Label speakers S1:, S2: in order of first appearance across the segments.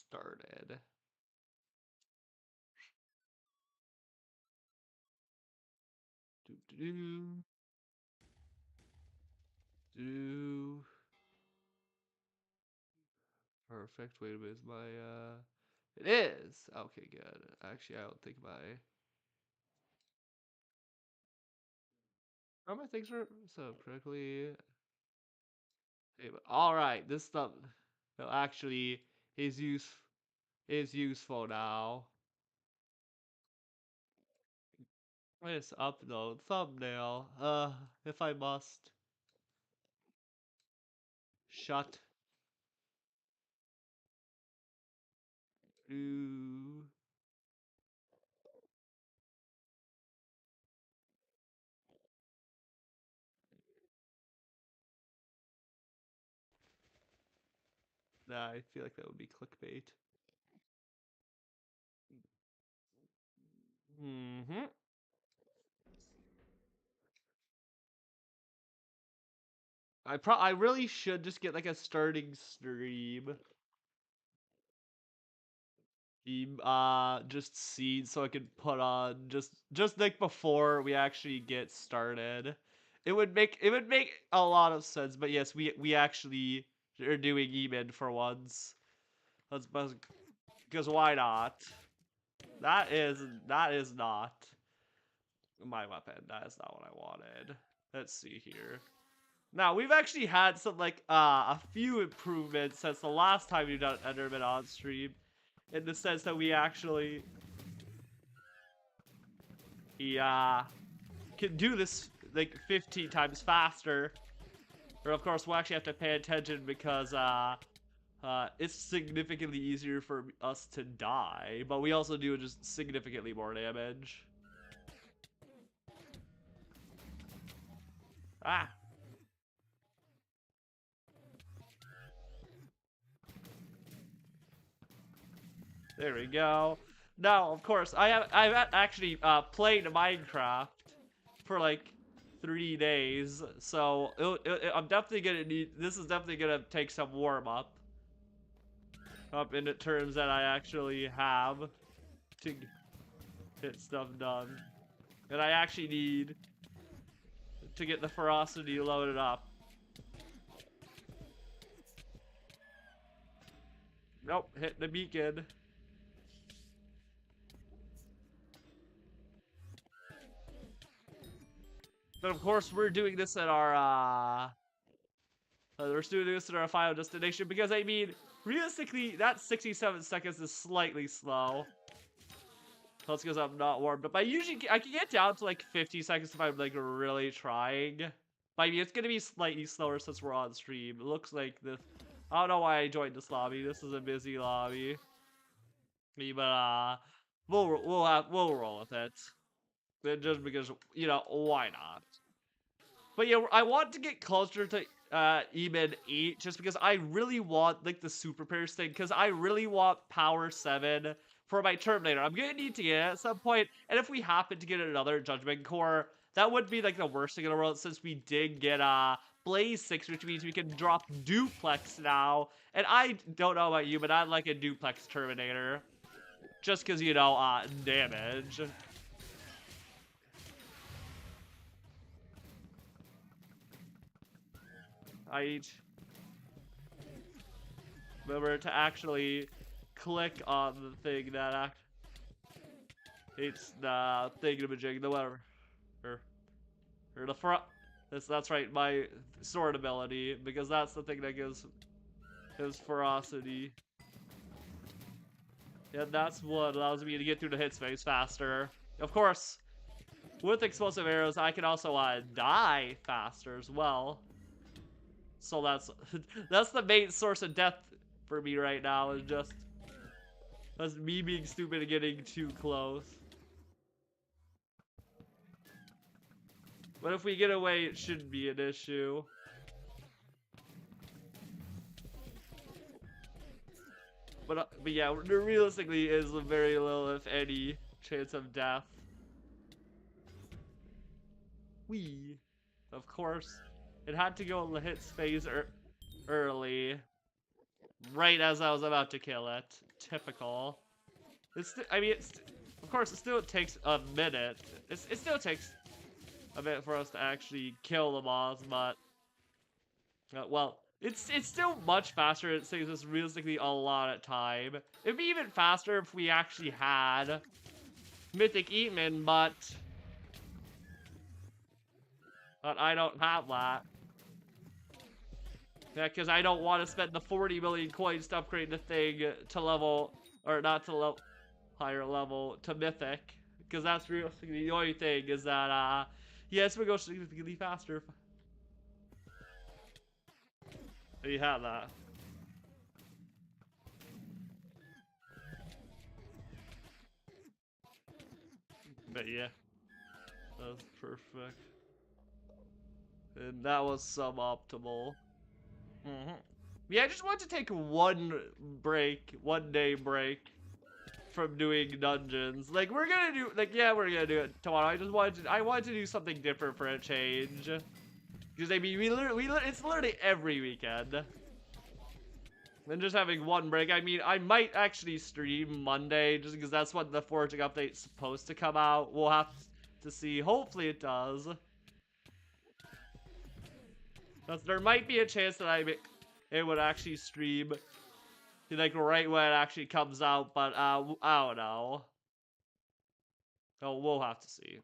S1: started. Do do. Perfect. Wait a minute. Is my It is. Okay, good. Actually, I don't think my. Are my things are set up correctly? Hey, but all right. This stuff. No, actually, is useful now. Let's upload thumbnail. If I must. Shut. Do. Nah, I feel like that would be clickbait. Mm-hmm. I really should just get like a starting stream. Just seed so I could put on just like before we actually get started. It would make a lot of sense, but yes, we actually are doing Eman for once. Let's because why not? That is not my weapon. That is not what I wanted. Let's see here. Now we've actually had some like a few improvements since the last time we've done Enderman on stream, in the sense that we actually can do this like 15 times faster. Or of course we'll actually have to pay attention because it's significantly easier for us to die, but we also do just significantly more damage. Ah, there we go. Now, of course, I've actually played Minecraft for like 3 days, so I'm definitely gonna need. This is definitely gonna take some warm up in the terms that I actually have to get stuff done, and I actually need to get the ferocity loaded up. Nope, hit the beacon. But of course, we're doing this at our we're doing this at our final destination because I mean, realistically, that 67 seconds is slightly slow. That's because I'm not warmed up. I can get down to like 50 seconds if I'm like really trying. But I mean, it's gonna be slightly slower since we're on stream. It looks like this. I don't know why I joined this lobby. This is a busy lobby. But we'll roll with it. Just because, why not? But yeah, I want to get closer to Eman 8 just because I really want like the super pairs thing, because I really want power 7 for my Terminator. I'm gonna need to get it at some point, and if we happen to get another Judgment Core, that would be like the worst thing in the world, since we did get Blaze 6, which means we can drop Duplex now. And I don't know about you, but I'd like a Duplex Terminator. Just because, damage. I remember to actually click on the thing that it's the thingamajig, the whatever. Or the front. That's right, my sword ability, because that's the thing that gives his ferocity. And that's what allows me to get through the hit space faster. Of course, with explosive arrows, I can also die faster as well. So that's the main source of death for me right now, is just that's me being stupid and getting too close. But if we get away, it shouldn't be an issue. But yeah, there realistically is very little, if any, chance of death. Of course, it had to go in the hits phase early. right as I was about to kill it. Typical. I mean, of course, it still takes a minute. It still takes a minute for us to actually kill the boss, but well, it's still much faster. It saves us realistically a lot of time. It'd be even faster if we actually had Mythic Eman, but I don't have that. Yeah, because I don't want to spend the 40 million coins to upgrade the thing to level, or not to level, higher level, to Mythic. Because that's realistically the only thing is that, yes, we go significantly faster. You have that. But yeah, that's perfect. And that was suboptimal. Yeah, I just want to take one day break from doing dungeons. Like, we're gonna do, like, yeah, we're gonna do it tomorrow. I wanted to do something different for a change. Because, I mean, it's literally every weekend. And just having one break, I mean, I might actually stream Monday, just because that's when the foraging update's supposed to come out. We'll have to see. Hopefully it does. There might be a chance that it would actually stream, like, right when it actually comes out, but, I don't know. Oh, we'll have to see.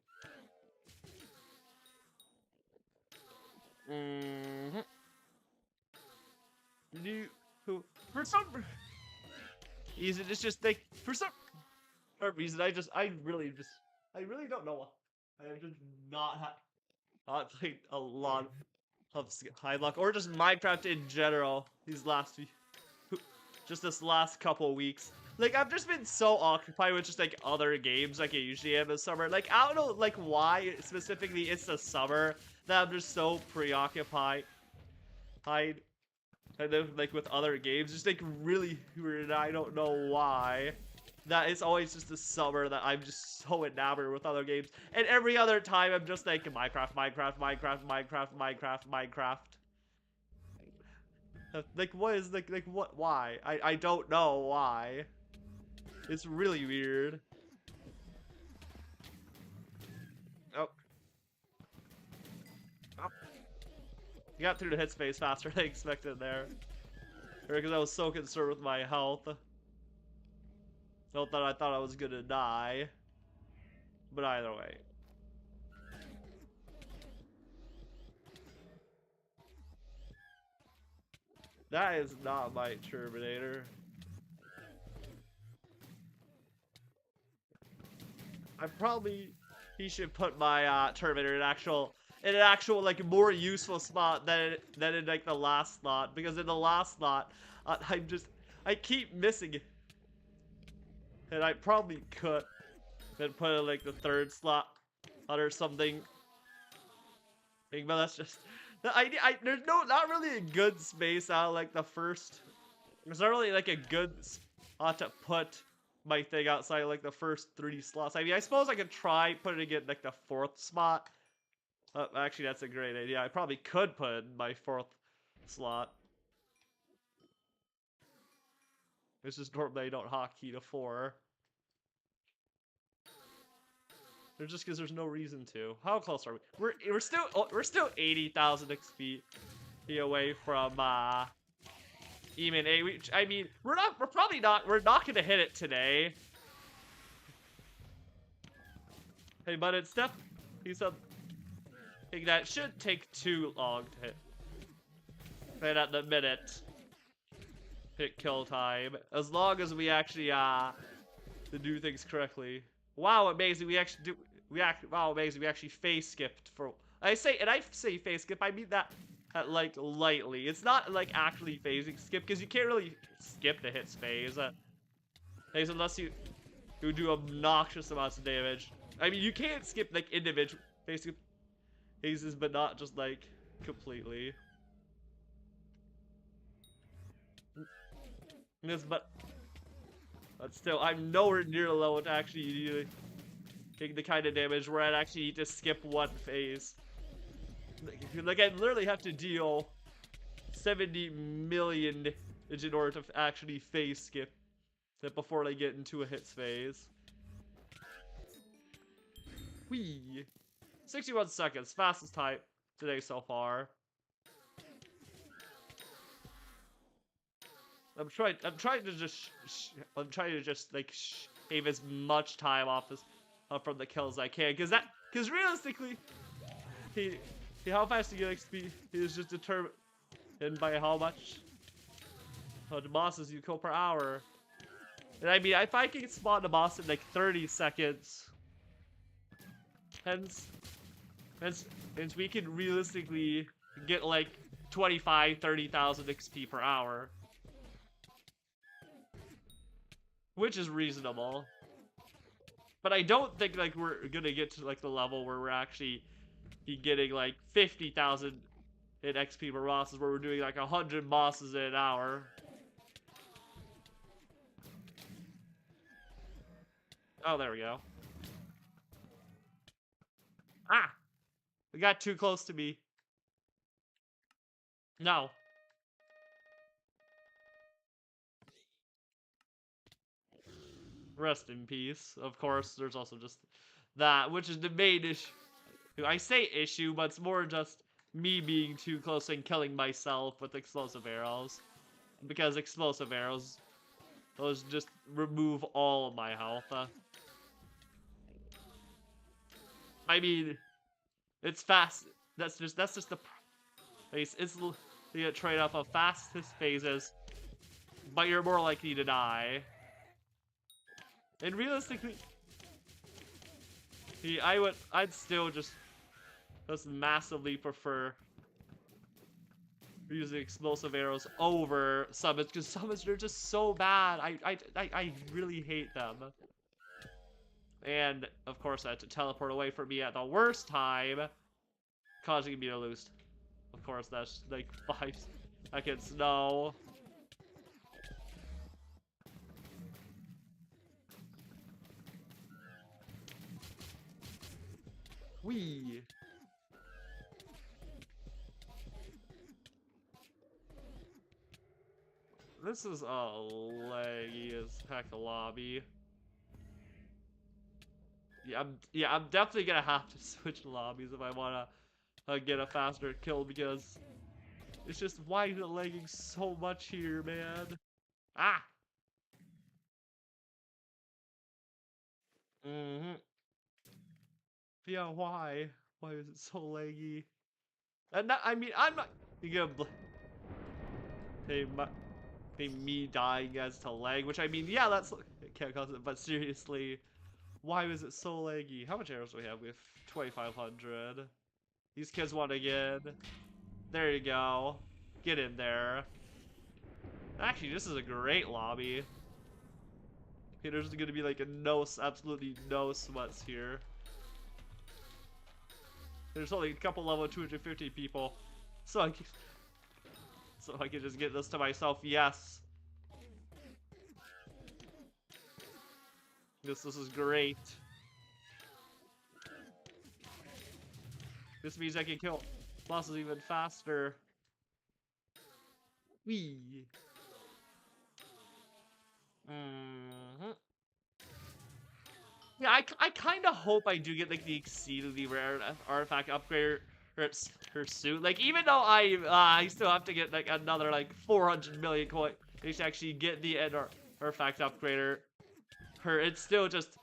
S1: Who, for some reason, it's just, like, for some reason, I really don't know. I have just not played a lot of Skyblock or just Minecraft in general just this last couple weeks. Like, I've just been so occupied with just, like, other games like I usually am in summer. Like, I don't know, like, why specifically it's the summer that I'm just so preoccupied. And then, like, with other games, just, like, really weird. I don't know why. That it's always just the summer that I'm just so enamored with other games. And every other time, I'm just like, Minecraft. Like, what is, like, what, why? I don't know why. It's really weird. Oh. Oh. You got through the hit space faster than I expected there. Because I was so concerned with my health. Felt that I thought I was gonna die. But either way. That is not my Terminator. He should put my Terminator in an actual like more useful spot than in like the last slot, because in the last slot I keep missing it, and I probably could then put it in like the third slot or something. But that's just there's not really a good space out like the first. There's not really like a good spot to put my thing outside like the first 3 slots. I mean, I suppose I could try putting it in like the 4th spot. Actually, that's a great idea. I probably could put it in my 4th slot. It's just normally I don't hotkey to 4. Or just because there's no reason to. How close are we? We're still 80,000 XP away from Eman 8. Which, I mean, we're not gonna hit it today. Hey, but it's definitely something that should take too long to hit. And at the minute, hit kill time, as long as we actually do things correctly. Wow, amazing! Amazing! We actually phase skipped for. I say phase skip. I mean that like lightly. It's not like actually phasing skip, because you can't really skip the hits phase. Unless you do obnoxious amounts of damage. I mean, you can't skip like individual phases, but not just like completely. But still, I'm nowhere near the level to actually take the kind of damage where I'd actually need to skip one phase. Like, I'd literally have to deal 70 million is in order to actually phase skip it before they get into a hits phase. Whee! 61 seconds, fastest time today so far. I'm trying to just like shave as much time off as from the kills as I can, because realistically, how fast you get XP is just determined by how much bosses you kill per hour. And I mean, if I can spawn a boss in like 30 seconds, hence we can realistically get like 30,000 XP per hour. Which is reasonable. But I don't think like we're gonna get to like the level where we're actually getting like 50,000 in XP per bosses, where we're doing like 100 bosses in an hour. Oh, there we go. Ah! It got too close to me. No. Rest in peace. Of course, there's also just that, which is the main issue. I say issue, but it's more just me being too close and killing myself with explosive arrows. Because explosive arrows, those just remove all of my health. I mean, it's fast. That's just the base. It's the trade-off of fastest phases, but you're more likely to die. And realistically, I'd still just massively prefer using explosive arrows over summons, because summons are just so bad. I really hate them. And of course I had to teleport away from me at the worst time, causing me to lose. Of course, that's like 5 seconds. No. Whee! This is a laggy as heck lobby. Yeah, I'm definitely gonna have to switch lobbies if I wanna get a faster kill, because it's just, why is it lagging so much here, man? Ah! Mm-hmm. Yeah, why? Why is it so laggy? And that, I mean, I'm not gonna me dying as to lag, which I mean, yeah, that's it can't cause it, but seriously, why was it so laggy? How much arrows do we have? We have 2,500. These kids want to get. There you go. Get in there. Actually, this is a great lobby. Okay, there's gonna be like absolutely no sweats here. There's only a couple level 250 people, so I can just get this to myself. Yes. This is great. This means I can kill bosses even faster. Whee! Yeah, I kind of hope I do get like the exceedingly rare artifact upgrade her suit. Like, even though I still have to get like another like 400 million coins to actually get the end artifact upgrader. It's still just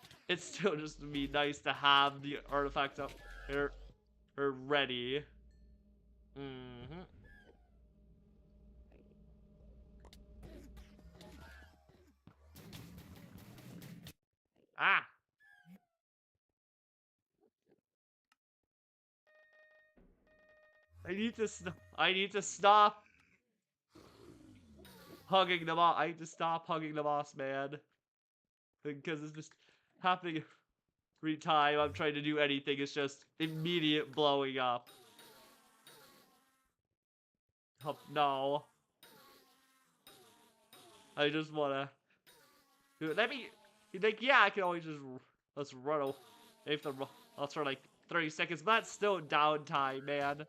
S1: be nice to have the artifact upgrader ready. Ah. I need to stop hugging the boss. I need to stop hugging the boss, man. Because it's just happening every time I'm trying to do anything. It's just immediate blowing up. Oh, no. I just wanna do it. Let me, like, yeah, I can always just, let's run away. If the, let's run like 30 seconds, but that's still downtime, man.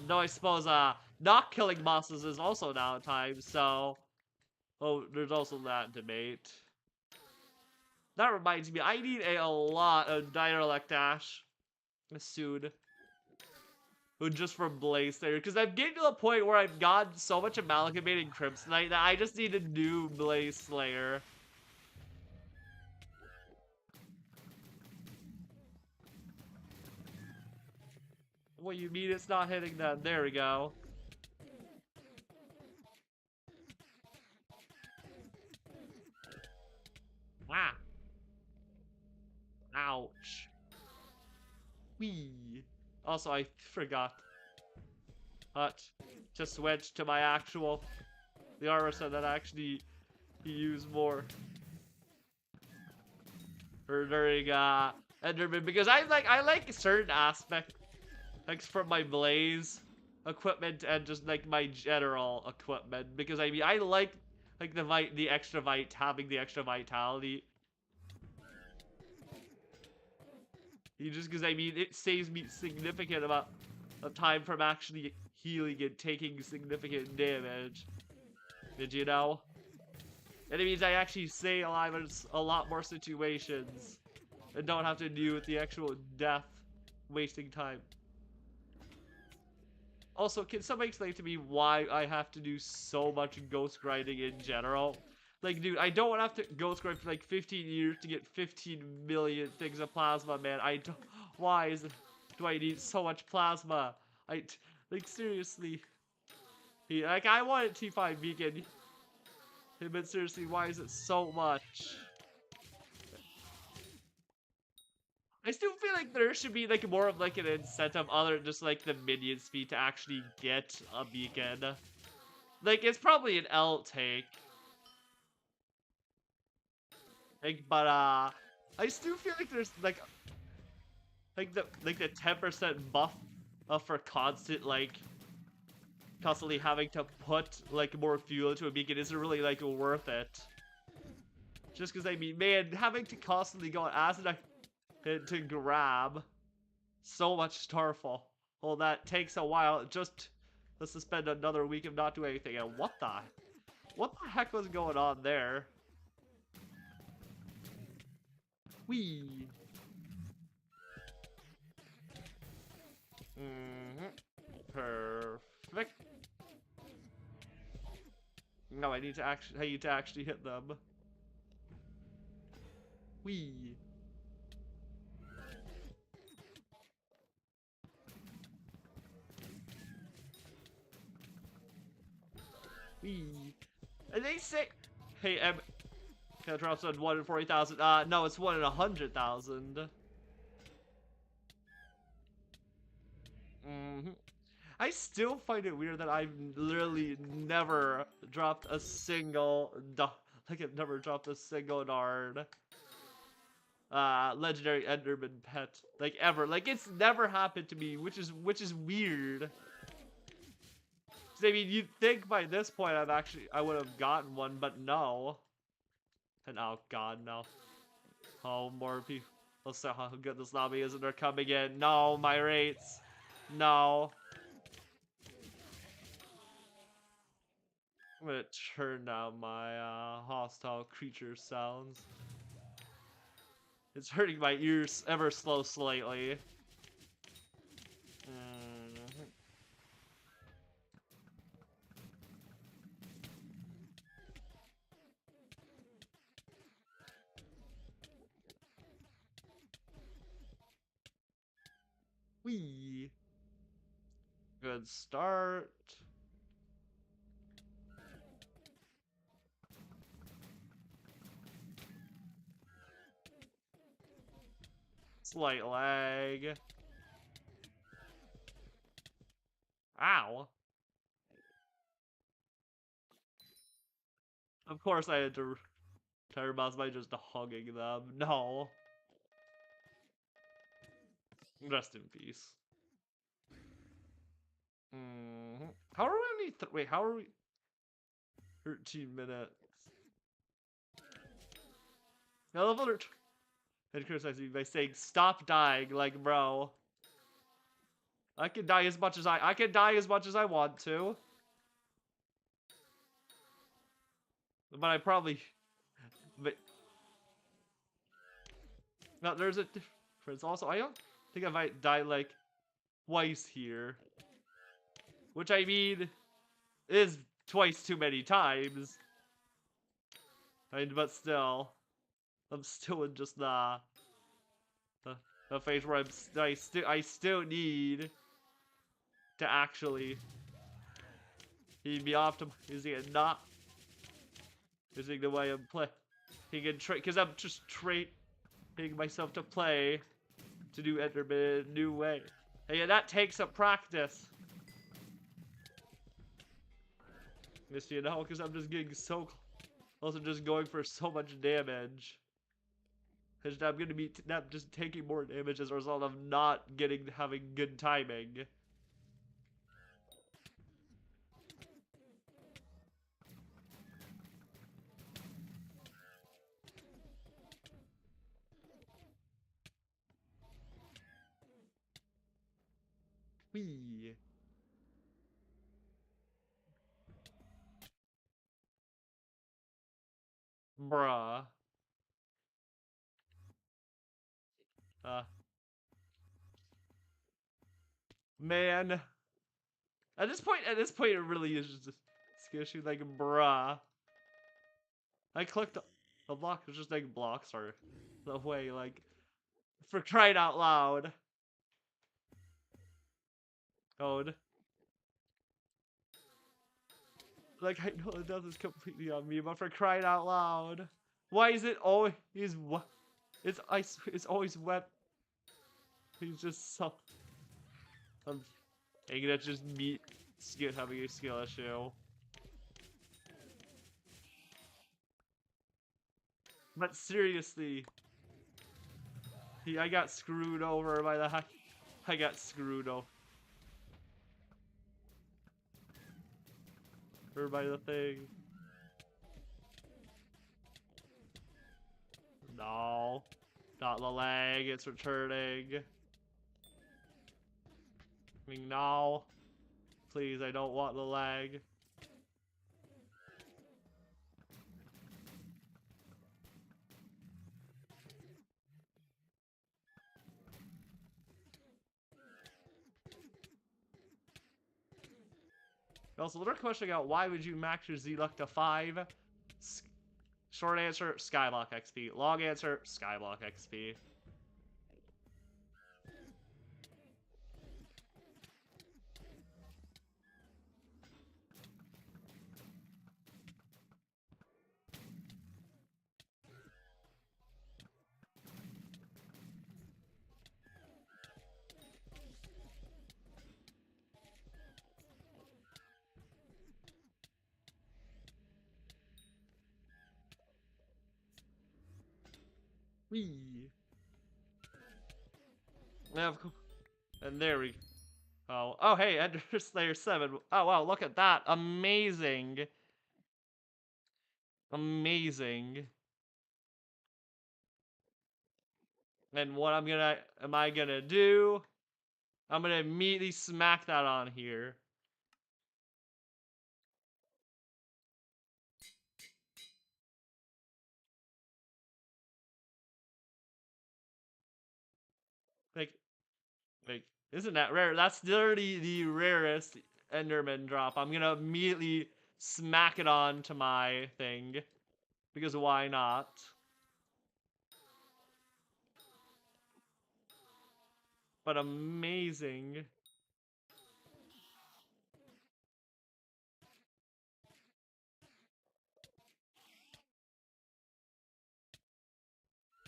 S1: No, I suppose, not killing bosses is also downtime, so... Oh, there's also that debate. That reminds me, I need a lot of Dialect Dash soon. Just from Blaze Slayer, because I'm getting to the point where I've gotten so much Amalgamating Crimsonite that I just need a new Blaze Slayer. What you mean it's not hitting them? There we go. Ah. Ouch. Whee. Also, I forgot. But to switch to my actual... The armor set that actually use more. For during Enderman, because I like certain aspects like from my Blaze equipment and just like my general equipment, because I mean I like the extra having the extra vitality. Just because I mean it saves me significant amount of time from actually healing and taking significant damage. Did you know? And it means I actually stay alive in a lot more situations and don't have to deal with the actual death wasting time. Also, can somebody explain to me why I have to do so much ghost grinding in general? Like, dude, I don't have to ghost grind for like 15 years to get 15 million things of plasma, man. I don't... Why do I need so much plasma? Like, seriously. Like, I wanted T5 Beacon. But seriously, why is it so much? I still feel like there should be like more of like an incentive other than just like the minion speed to actually get a beacon. Like it's probably an L take. But I still feel like there's like the 10% buff for constantly having to put like more fuel into a beacon isn't really like worth it. Just because I mean, man, having to constantly go on acid to grab so much Starfall. Well, that takes a while. Just let's spend another week of not doing anything. And what the heck was going on there? Whee. Perfect. No, I need to actually hit them. Whee. Whee. And they say, hey, can I drop on 1 in 40,000? No, it's 1 in 100,000. I still find it weird that I've literally never dropped a single I've never dropped a single Nard legendary Enderman pet like ever. Like it's never happened to me, which is weird. 'Cause, I mean, you'd think by this point I would have gotten one, but no. And oh god, no. Oh, more people. Let's see how good this lobby is and they're coming in. No, my rates. No. I'm gonna turn down my hostile creature sounds. It's hurting my ears ever so slightly. Whee! Good start. Slight lag. Ow. Of course I had to tire boss by just hugging them. No. Rest in peace. How are we only wait, how are we 13 minutes? Now level and criticize me by saying stop dying, like bro. I can die as much as I can die as much as I want to. But I probably but no, there's a difference also. I don't think I might die like twice here. Which I mean is twice too many times. I mean, but still. I'm still in just the phase where I still need to actually be optimizing and not using the way I'm playing and because I'm just training myself to play to do Enderman a new way. And yeah, that takes up practice. Yes, you know, because I'm just getting so close to just going for so much damage. Because I'm gonna be not just taking more damage as a result of not having good timing. Whee. Bruh. Uh, man. At this point, it really is just a skill issue. Like, bruh. I clicked the block. It's just like blocks are the way. Like, for crying out loud. Code. Like, I know that is completely on me, but for crying out loud. Why is it always wet? It's ice. It's always wet. He's just so. I'm thinking that's just me having a skill issue. But seriously, I got screwed over by the I got screwed over by the thing. No, not the lag. It's returning. I mean, no. Please, I don't want the lag. Also, they're questioning out why would you max your Z-Luck to 5? Short answer, Skyblock XP. Long answer, Skyblock XP. Whee. And there we go. Oh, hey, Ender Slayer 7. Oh, wow, look at that. Amazing. Amazing. And what am I gonna do? I'm gonna immediately smack that on here. Like, isn't that rare? That's literally the rarest Enderman drop. I'm gonna immediately smack it on to my thing. Because why not? But amazing.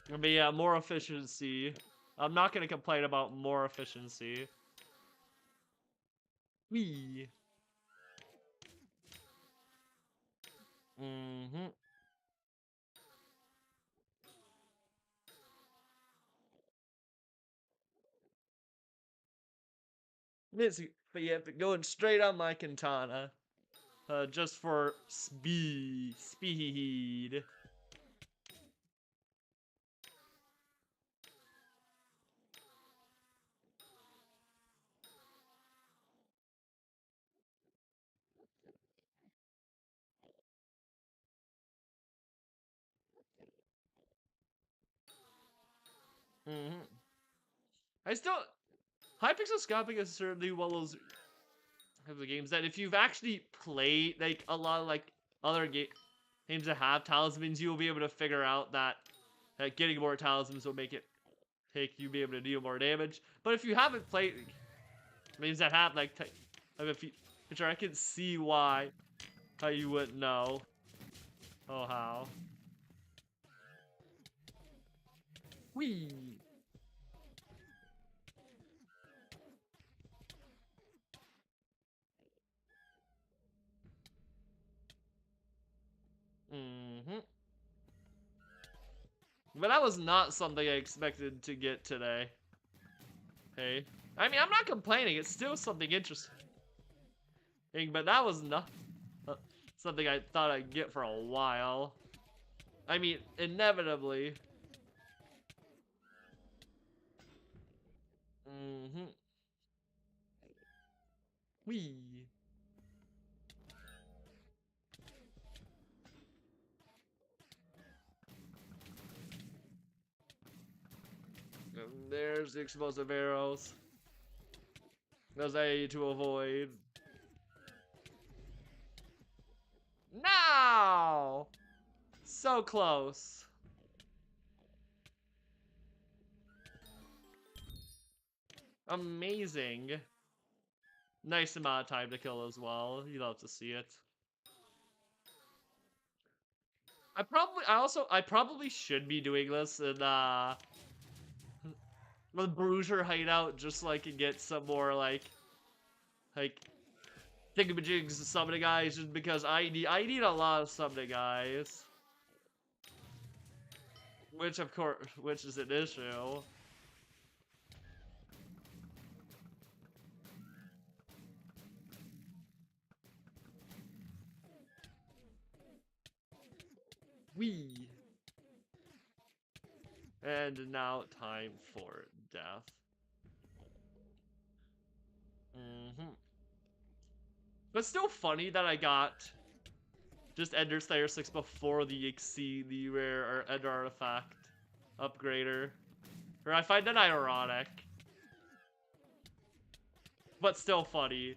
S1: But yeah, more efficiency. I'm not gonna complain about more efficiency. Whee. Mm-hmm. But yeah, but going straight on my katana. Just for speed. Mm-hmm. I still Hypixel Skyblock is certainly one of those types of games that if you've actually played like a lot of like other games that have talismans, you'll be able to figure out that getting more talismans will make it take you be able to deal more damage. But if you haven't played games that have like a feature, I can see why how you wouldn't know. Oh how. Whee! Mm-hmm. But that was not something I expected to get today. Hey. I mean, I'm not complaining. It's still something interesting. But that was not something I thought I'd get for a while. I mean, inevitably. Mm-hmm. Whee! And there's the explosive arrows. Those I need to avoid. No! So close. Amazing. Nice amount of time to kill as well. You love to see it. I probably should be doing this in the Bruiser hideout just so I can get some more like thingamajigs summoning guys just because I need a lot of summoning guys. Which of course which is an issue. Wee. And now time for death. Mm-hmm. But still funny that I got just Ender Slayer 6 before the Exceed the rare or Ender Artifact upgrader. Or I find that ironic. But still funny.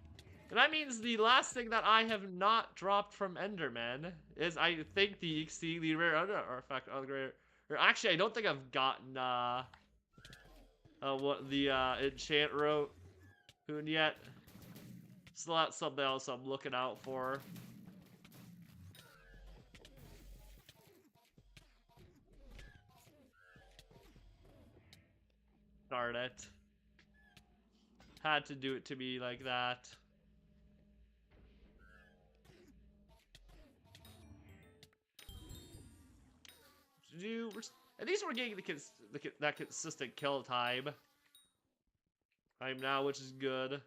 S1: And that means the last thing that I have not dropped from Enderman is I think the Exceed the rare Ender Artifact upgrader. Or actually I don't think I've gotten what the enchant rune yet. So that's something else I'm looking out for. Darn it. Had to do it to me like that. At least we're getting that consistent kill time now, which is good.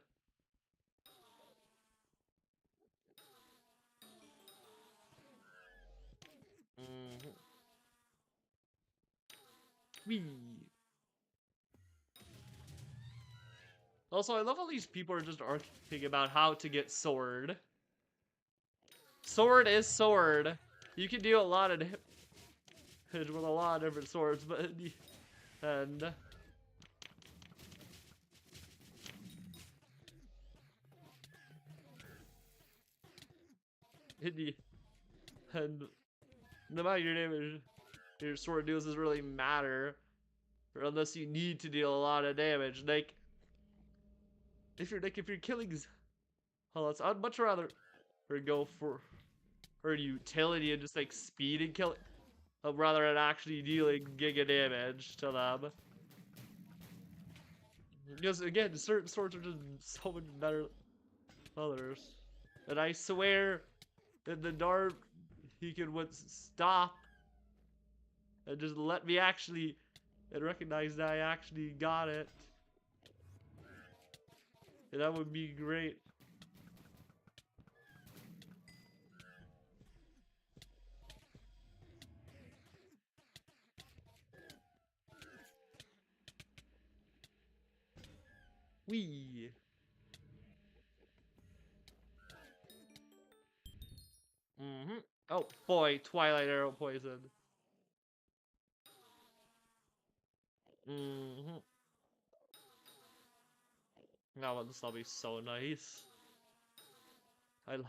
S1: Mm-hmm. Whee. Also, I love all these people are just arguing about how to get sword. Sword is sword. You can do a lot of damage with a lot of different swords, but in the end, no matter your damage, your sword deals doesn't really matter, or unless you need to deal a lot of damage. Like, if you're killing, I'd much rather go for utility and just like speed and kill it, rather than actually dealing giga damage to them. Because again, certain swords are just so much better than others. And I swear that the dart he could stop and just let me actually and recognize that I actually got it. And that would be great. Wee. Mm-hmm. Oh boy, Twilight Arrow poison. Mm-hmm. Now this lobby is so nice. I, lo-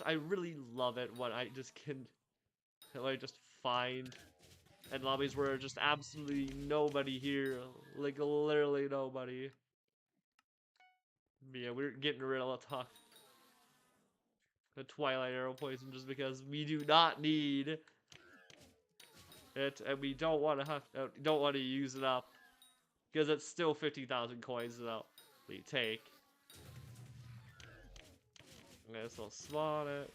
S1: I really love it when I just can, like, just find and lobbies where just absolutely nobody here, like literally nobody. Yeah, we're getting rid of the Twilight Arrow Poison just because we do not need it, and we don't want to use it up because it's still 50,000 coins that we take. Okay, so spawn it.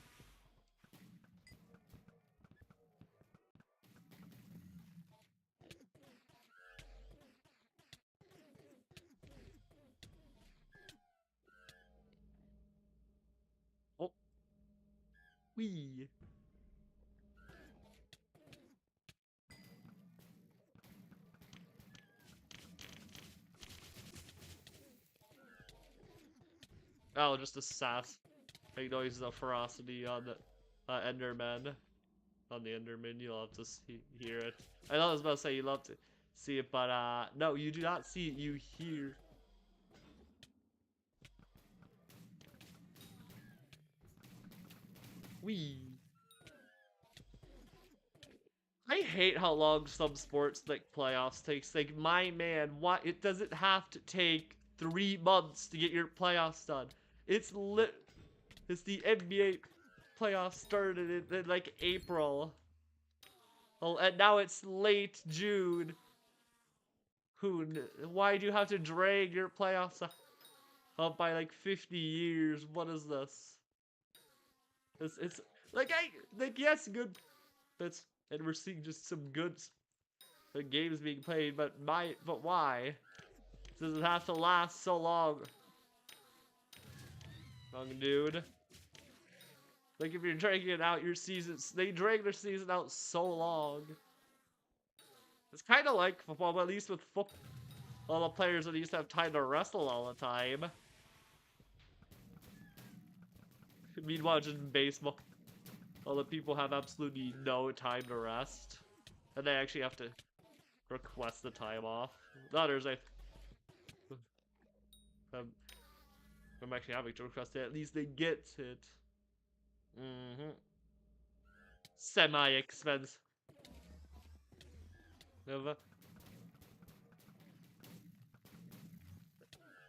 S1: Oh, wee. Oh, just a sass. Make noises of ferocity on the Enderman. On the Enderman, you'll have to hear it. I thought I was about to say you love to see it, but no, you do not see it. You hear. Wee. I hate how long some sports like playoffs takes. Like my man, why it doesn't have to take 3 months to get your playoffs done. It's lit. It's the NBA playoffs started in like April. Oh, and now it's late June. Why do you have to drag your playoffs up by like 50 years? What is this? It's like yes, good. That's and we're seeing just some good games being played, but why? Does it have to last so long? Wrong dude. Like if you're dragging out your seasons, they drag their season out so long. It's kind of like football, but at least with football, all the players that used to have time to wrestle all the time. Meanwhile, just in baseball, all the people have absolutely no time to rest, and they actually have to request the time off. The others, um, I'm actually having to request it. At least they get it. Mm-hmm. Semi-expensive.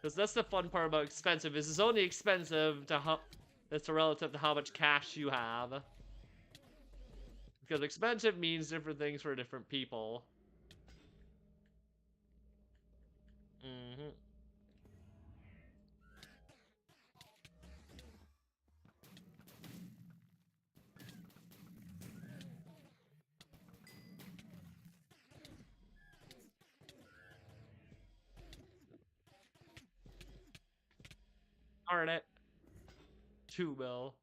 S1: Because that's the fun part about expensive, is it's only expensive to how it's relative to how much cash you have. Because expensive means different things for different people. Mm-hmm. Darn it. 2 mil.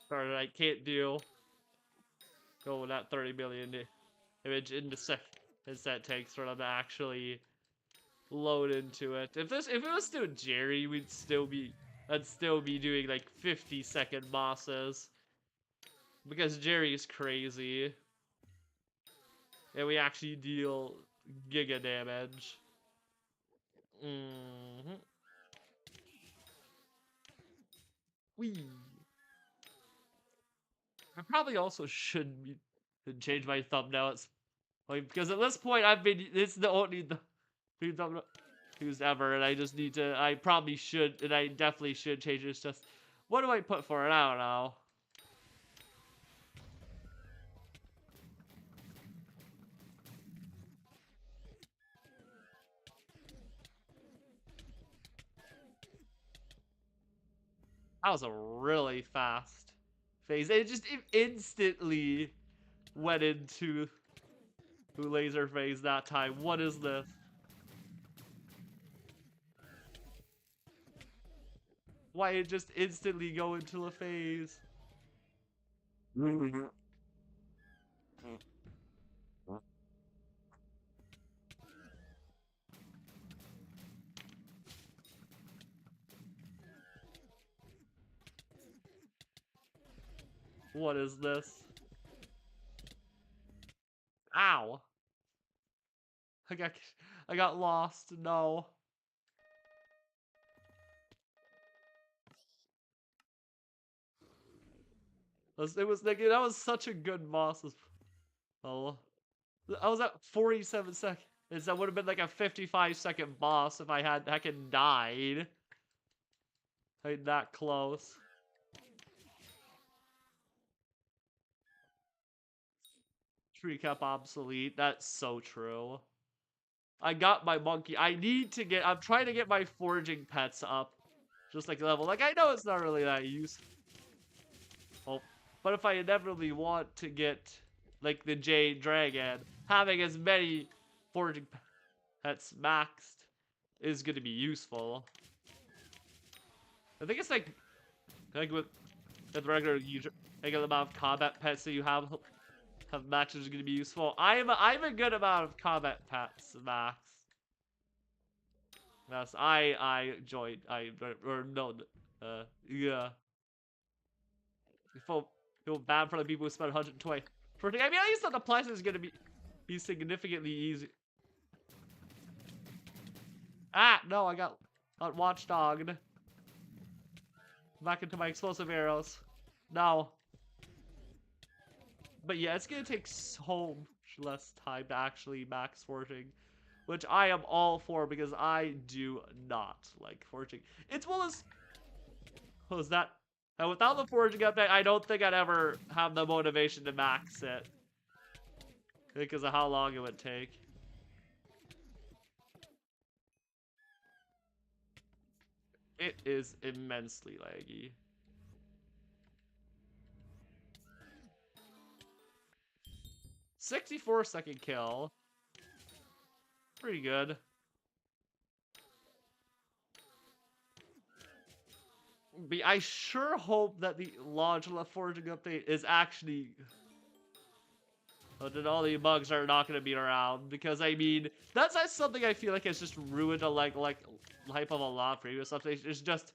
S1: Darn it, I can't deal. Go with that 30 million image into seconds that takes for them to actually load into it. If it was still Jerry, I'd still be doing like 50-second bosses. Because Jerry's crazy. And we actually deal giga damage. Mm-hmm. Wee. I probably also should change my thumbnails. Like, because at this point it's the only thumbnail used ever, and I just need to, I probably should, and I definitely should change this. Just, what do I put for it? I don't know. That was a really fast phase. It instantly went into laser phase that time. What is this? Why it just instantly go into a phase? What is this? Ow. I got lost. No. It was like that was such a good boss. Oh, I was at 47 seconds. That would have been like a 55-second boss if I had heckin' died. Like that close. Tree cap obsolete. That's so true. I got my monkey. I'm trying to get my foraging pets up. Just like level. Like I know it's not really that useful. Oh, but if I inevitably want to get like the Jade Dragon, having as many foraging pets maxed is going to be useful. I think it's like with regular like the amount of combat pets that you have maxed is going to be useful. I'm a good amount of combat pets maxed. Yes, I enjoyed yeah. Feel bad for the people who spent 120. I mean, at least the price is gonna be significantly easy. Ah, no, I got watchdogged. Back into my explosive arrows. No. But yeah, it's gonna take so much less time to actually max forging, which I am all for because I do not like forging. It's well as was that. And without the forging update, I don't think I'd ever have the motivation to max it. Because of how long it would take. It is immensely laggy. "64-second kill. Pretty good. But I sure hope that the Lodula forging update is actually... that all the bugs are not going to be around. Because, I mean, that's something I feel like has just ruined a life of a lot of previous updates. It's just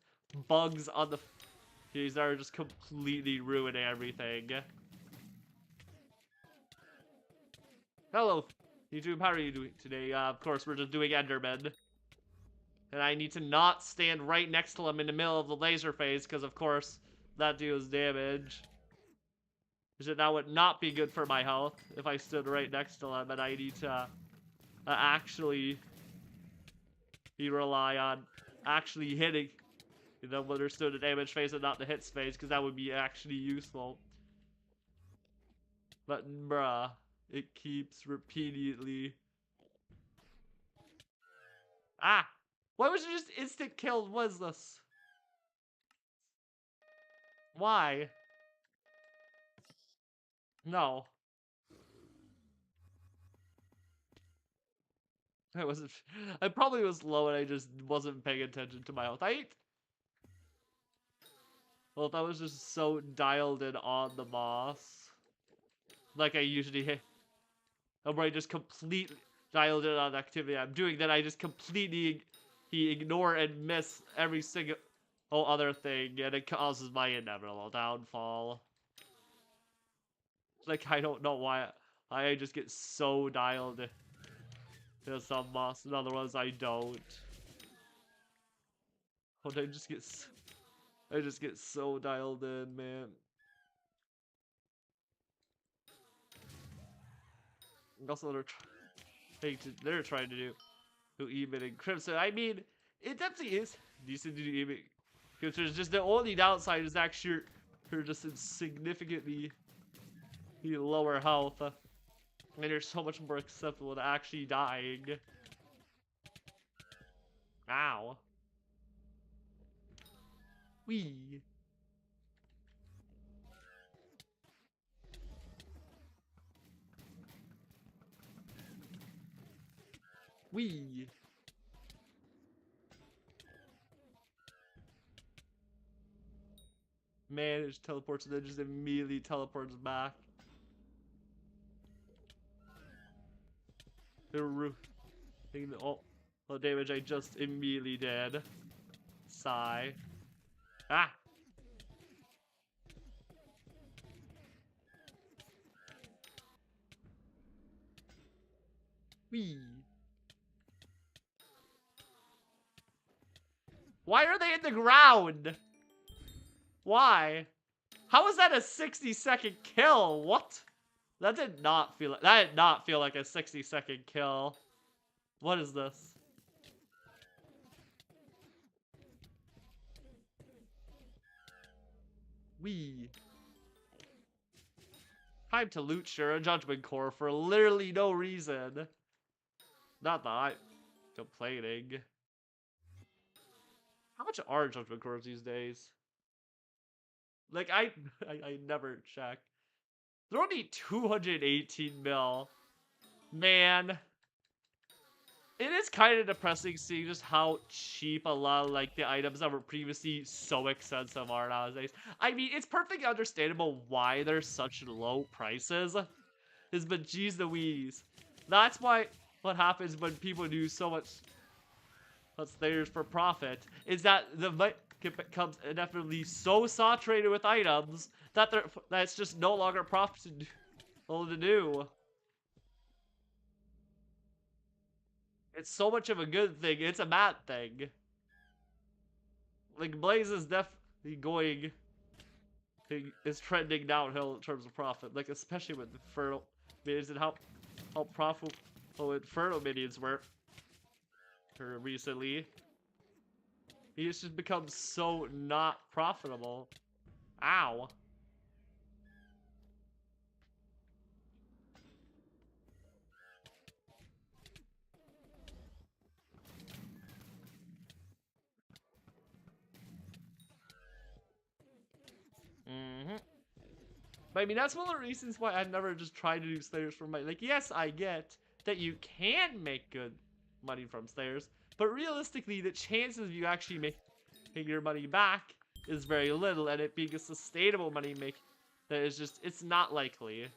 S1: bugs on the... These are just completely ruining everything. Hello, YouTube. How are you doing today? Of course, we're just doing Enderman. And I need to not stand right next to him in the middle of the laser phase, because of course, that deals damage. Because that would not be good for my health if I stood right next to him, and I need to actually rely on actually hitting, when there's still the damage phase and not the hits phase, because that would be actually useful. But bruh, it keeps repeatedly... Ah! Why was it just instant kill? What is this? Why? No. I probably was low and I just wasn't paying attention to my health. Well, that was just so dialed in on the boss. Like I usually hit. Where I just completely dialed in on the activity I'm doing, then I just completely ignore and miss every single other thing, and it causes my inevitable downfall. Like, I don't know why I just get so dialed in some boss, and other ones I don't. I just get so dialed in, man. Also, they're trying to do Eman and Crimson. I mean, it definitely is decent to do Eman. Because there's just the only downside is actually you're just in significantly lower health. And you're so much more acceptable to actually dying. Ow. Wee. Wee. Man, it just teleports and then just immediately teleports back. All the damage I just immediately did. Sigh. Ah! Wee. Why are they in the ground? Why? How is that a 60-second kill? What? That did not feel like a 60-second kill. What is this? Wee. Time to loot Shura Judgment Core for literally no reason. Not that I'm complaining. How much are Judgment Cores these days? Like, I never check. They're only 218 mil. Man. It is kind of depressing seeing just how cheap a lot of, like, the items that were previously so expensive are nowadays. I mean, it's perfectly understandable why they're such low prices. But geez Louise. That's why what happens when people do so much what's theirs for profit is that the market becomes inevitably so saturated with items that it's just no longer profitable to do. It's so much of a good thing, it's a bad thing. Like, Blaze is definitely is trending downhill in terms of profit. Like, especially with Inferno minions and how profitable Inferno minions were recently. He's just become so not profitable. Ow. Mm-hmm. But I mean, that's one of the reasons why I never just tried to do Slayers for money. Like, yes, I get that you can make good money from Slayers, but realistically, the chances of you actually making your money back is very little, and it being a sustainable money make that is just, it's not likely.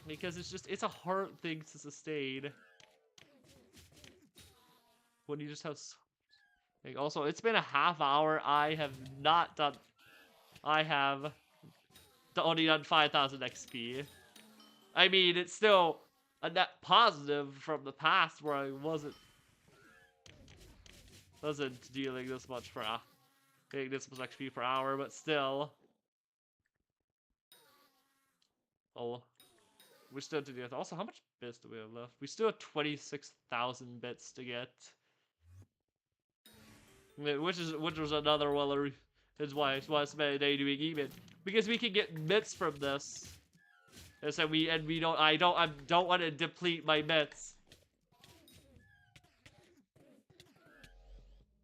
S1: Because it's a hard thing to sustain. When you just have, like, also, it's been a half hour, I have only done 5,000 XP. I mean, it's still a net positive from the past where I wasn't dealing this much getting this much XP per hour, but still. Oh, we still have to do that. Also, how much bits do we have left? We still have 26,000 bits to get. Which was another one is why I spent a day doing Eman. Because we can get bits from this. And so I don't want to deplete my bits.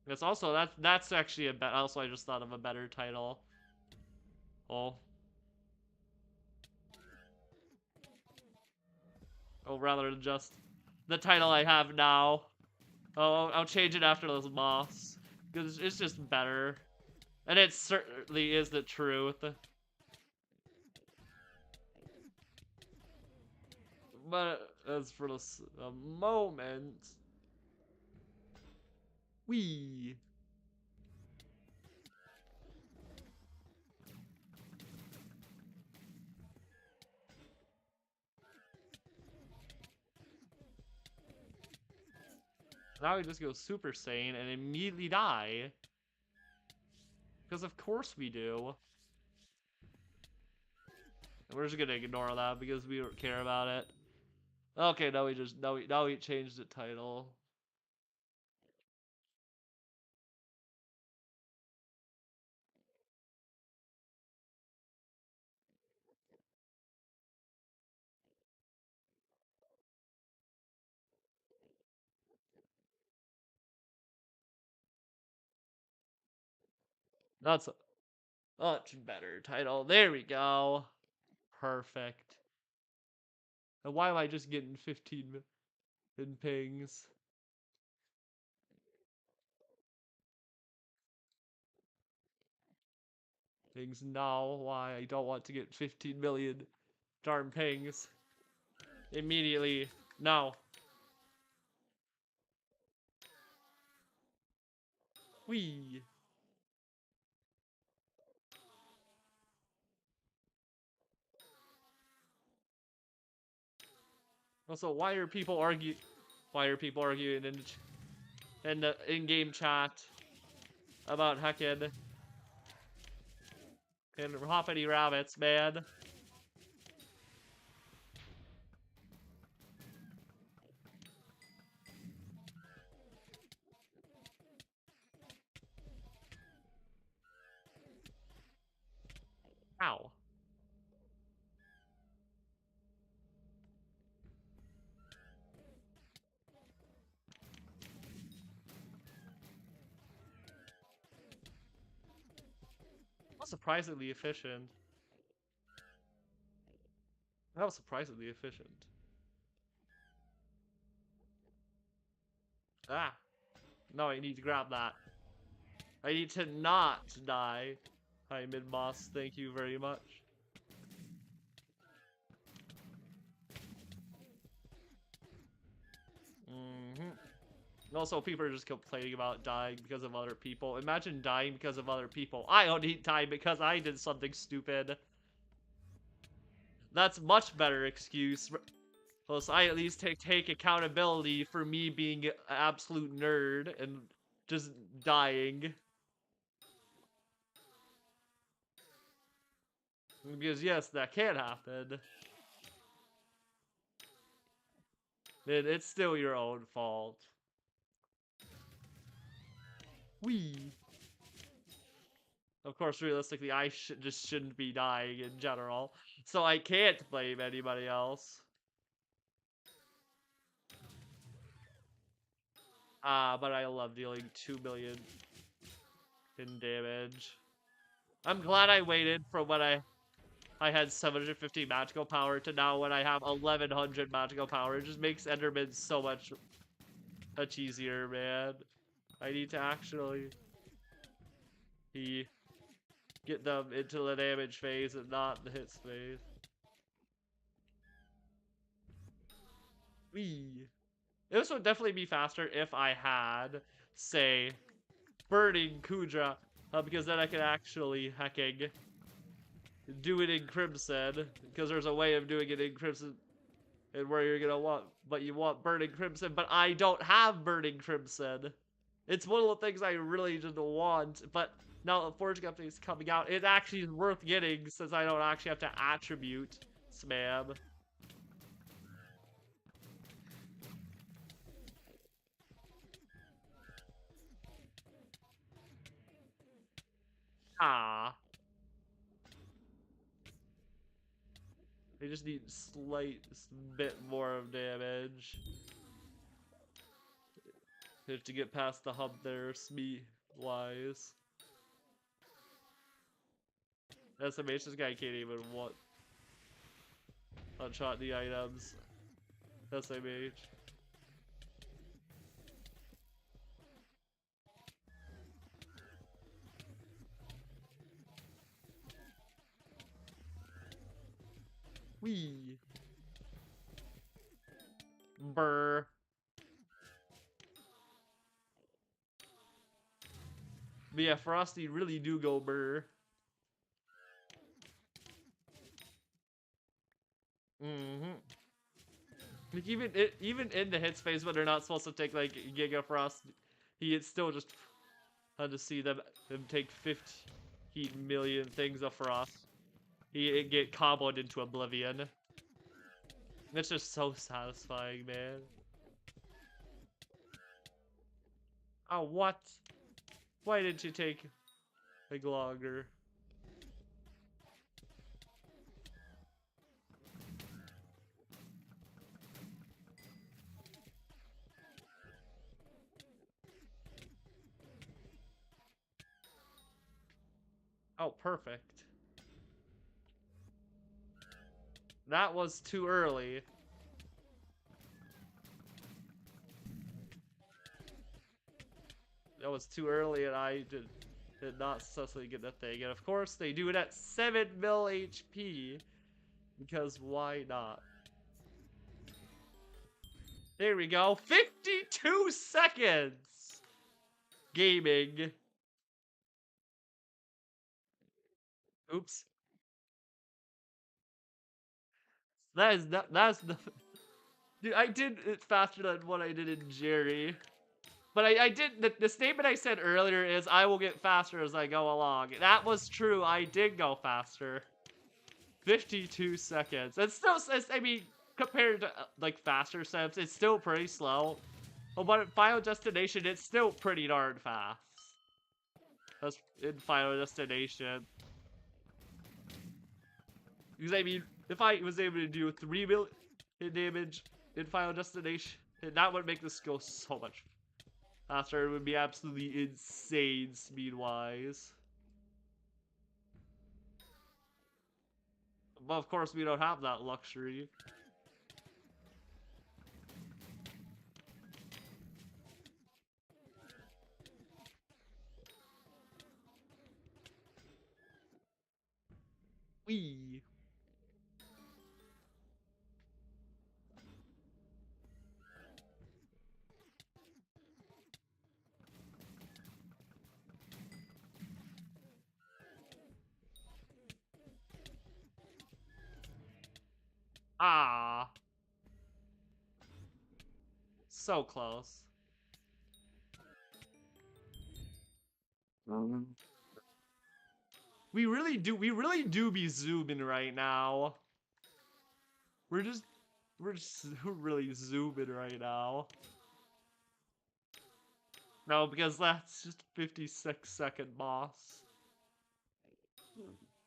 S1: It's also that's actually also I just thought of a better title. Oh. Oh, rather than just the title I have now. Oh, I'll change it after this boss. Because it's just better. And it certainly is the truth. But as for this moment... Wee. Now we just go Super Saiyan and immediately die. Because of course we do. We're just gonna ignore that because we don't care about it. Okay, now we changed the title. That's a much better title. There we go. Perfect. And why am I just getting 15 in pings? Pings now. Why I don't want to get 15 million darn pings. Immediately. No. Wee. Also, why are people arguing? Why are people arguing in the in-game chat about heckin' and hoppity rabbits, man? Ow. That's surprisingly efficient. That was surprisingly efficient. Ah. No, I need to grab that. I need to not die. Hi, Mid-Moss. Thank you very much. Also, people are just complaining about dying because of other people. Imagine dying because of other people. I don't need time because I did something stupid. That's much better excuse. Plus, I at least take accountability for me being an absolute nerd and just dying. Because yes, that can happen. Then it's still your own fault. Wee. Of course, realistically, I just shouldn't be dying in general, so I can't blame anybody else. But I love dealing 2 million in damage. I'm glad I waited from when I had 750 magical power to now when I have 1100 magical power. It just makes Enderman so much easier, man. I need to actually get them into the damage phase and not the hits phase. Wee. This would definitely be faster if I had, say, Burning Kudra, because then I could actually hecking do it in Crimson, because there's a way of doing it in Crimson and where you're gonna want, but you want Burning Crimson, but I don't have Burning Crimson. It's one of the things I really just want, but now that Forge Update is coming out, it actually is worth getting since I don't actually have to attribute spam. Ah. They just need slight bit more of damage to get past the hub there, wise. SMH, this guy can't even one-shot the items. SMH. Wee. Brr. But yeah, Frosty really do go brr. Like even in the hit space when they're not supposed to take like Giga Frost, it's still just fun to see them take 50 million things of Frost. He get comboed into oblivion. It's just so satisfying, man. Oh, what? Why didn't you take like longer? Oh, perfect. That was too early. That was too early and I did not successfully get the thing. And of course, they do it at 7 mil HP. Because why not? There we go. 52 seconds! Gaming. Oops. That's Dude, I did it faster than what I did in Jerry. But I did, the statement I said earlier is I will get faster as I go along. That was true, I did go faster. 52 seconds. It's still, I mean, compared to like faster steps, it's still pretty slow. But at Final Destination, it's still pretty darn fast. That's in Final Destination. Because I mean, if I was able to do 3 million damage in Final Destination, that would make this go so much faster. It would be absolutely insane speed-wise. But of course, we don't have that luxury. Wee. Ah. So close. We really do be zooming right now. We're just really zooming right now. No, because that's just 56-second boss.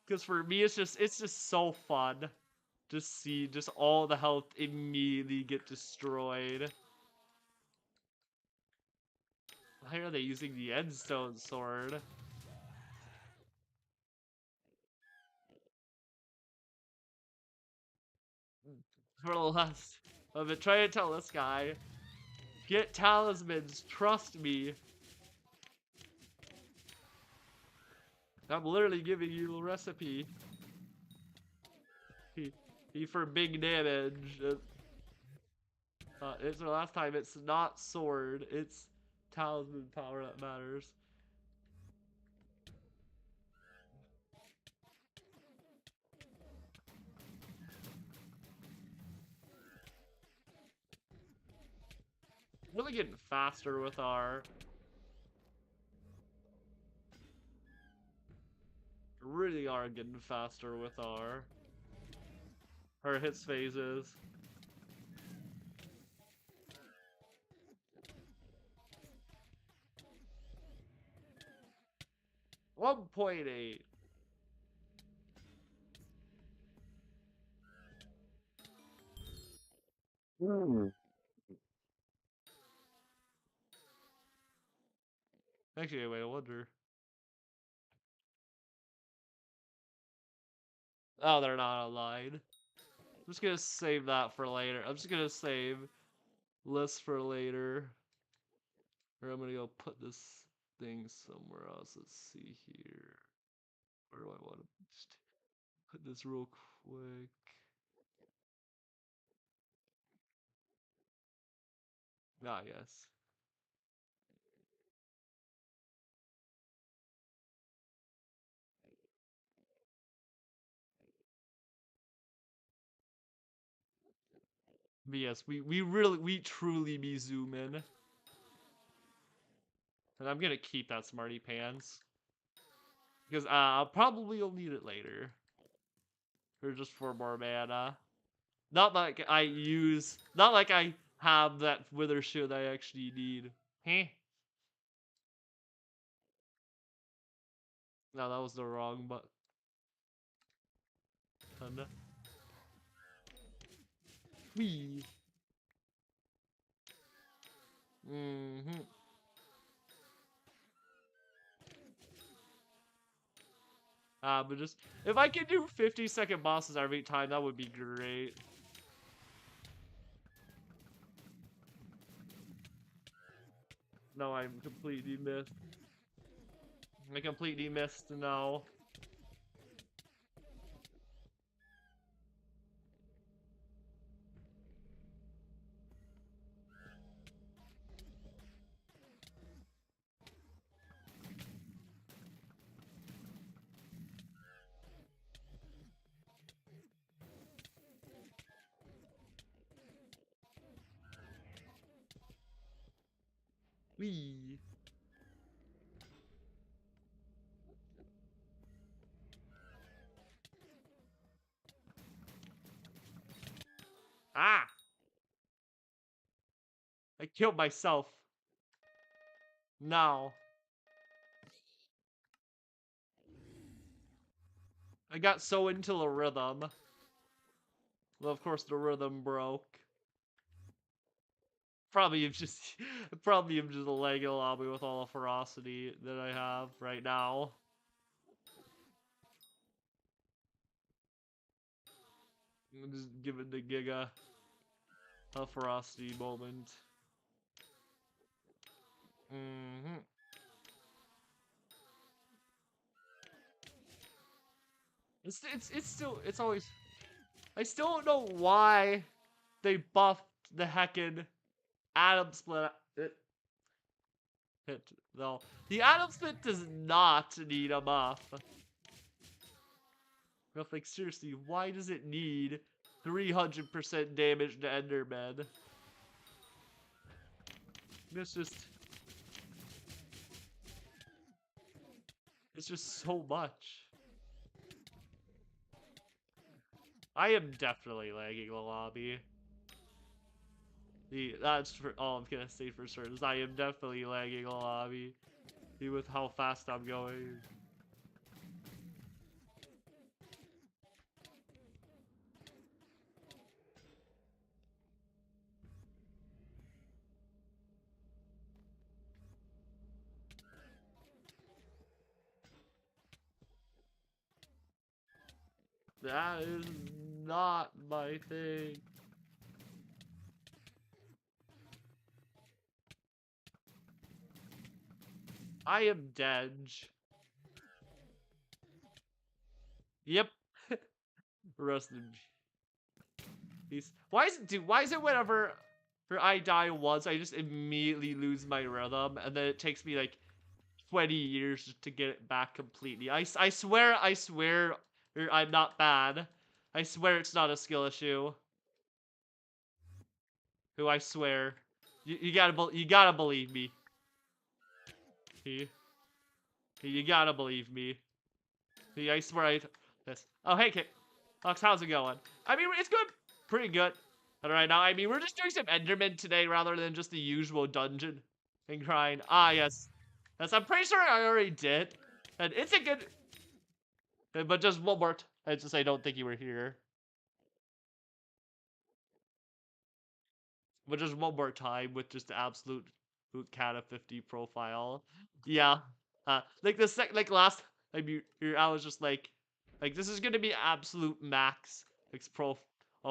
S1: Because for me, it's just so fun to see just all the health immediately get destroyed. Why are they using the Endstone sword? For the last of it, try to tell this guy, get talismans, trust me. I'm literally giving you a recipe. He for big damage. It's the last time. It's not sword. It's talisman power that matters. Really getting faster with our. Really are getting faster with our hits phases. 1.8. Actually, wait, I wonder. Oh, they're not online. I'm just gonna save that for later. I'm just gonna save list for later. Or I'm gonna go put this thing somewhere else. Let's see here. Where do I want to just put this real quick? Ah, yes. But yes, we truly be zoom in. And I'm gonna keep that smarty pants. Because I'll probably will need it later. Or just for more mana. Not like I have that wither shield I actually need. Heh. No, that was the wrong button. Wee. Mm-hmm. But just, if I could do 50-second bosses every time, that would be great. No, I'm completely missed. I completely missed, no. Wee. Ah! I killed myself. No. I got so into the rhythm. Well, of course the rhythm broke. Probably I'm just lagging a lobby with all the ferocity that I have right now. I'm just giving the Giga a ferocity moment. It's always. I still don't know why they buffed the heckin' Atom Split. Hit though. The Atom Split does not need a buff. Like seriously, why does it need 300% damage to Enderman? It's just so much. I am definitely lagging the lobby. That's for all I'm gonna say for certain is I am definitely lagging the lobby. With how fast I'm going. That is not my thing. I am Denge. Yep. Rest in peace. Why is it whenever I die once, I just immediately lose my rhythm, and then it takes me like 20 years to get it back completely. I swear, I'm not bad. I swear it's not a skill issue. Who I swear. You gotta believe me. You gotta believe me. I swear this. Oh, hey, Kit. Lux, how's it going? I mean, it's good. Pretty good. But right now, I mean, we're just doing some Enderman today rather than just the usual dungeon and grind. Ah, yes. Yes, I'm pretty sure I already did. And it's a good... But just one more... I just I don't think you were here. But just one more time with just the absolute Cata 50 profile. Yeah. Like last time I was just like this is gonna be absolute max pro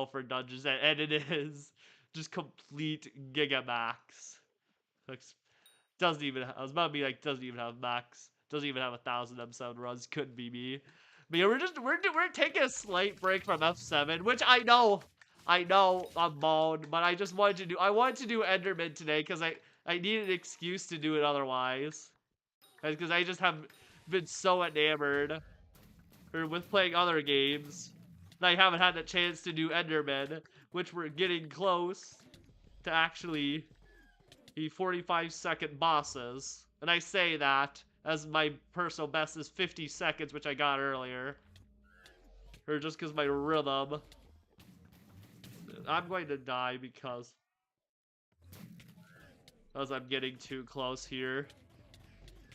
S1: for dungeons, and it is just complete giga max. Like, doesn't even. I was about to be like doesn't even have max. Doesn't even have 1,000 M7 runs. Couldn't be me. But yeah, we're taking a slight break from F7, which I know I'm bald, but I just wanted to do Enderman today because I need an excuse to do it otherwise. Because I just have been so enamored with playing other games that I haven't had the chance to do Enderman, which we're getting close to actually the 45-second bosses. And I say that as my personal best is 50 seconds, which I got earlier. Or just because my rhythm. I'm going to die because I'm getting too close here.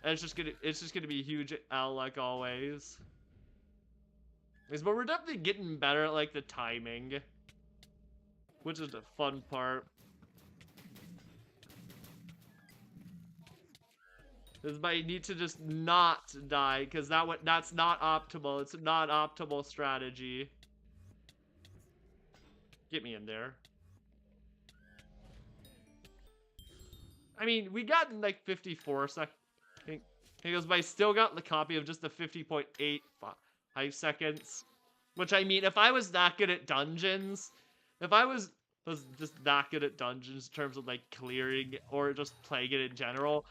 S1: And it's just gonna be a huge L like always. But we're definitely getting better at like the timing, which is the fun part. Is I need to just not die because that's not optimal. It's not optimal strategy. Get me in there. I mean, we got in like 54 seconds. Because I still got the copy of just the 50.85 seconds. Which I mean, if I was that good at dungeons, if I was just that good at dungeons in terms of like clearing or just playing it in general,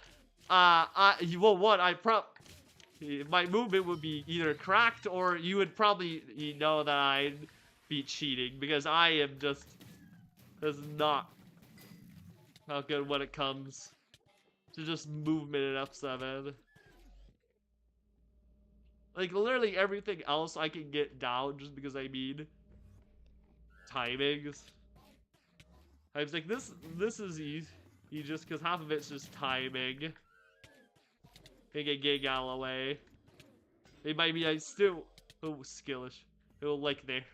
S1: well, what my movement would be either cracked or you would probably know that I'd be cheating because I am just not good when it comes to just movement in F7. Like, literally everything else I can get down just because I mean timings. I was like, this is easy just because half of it's just timing. Can get gig out of the way. It might be I still skillish. It will like there.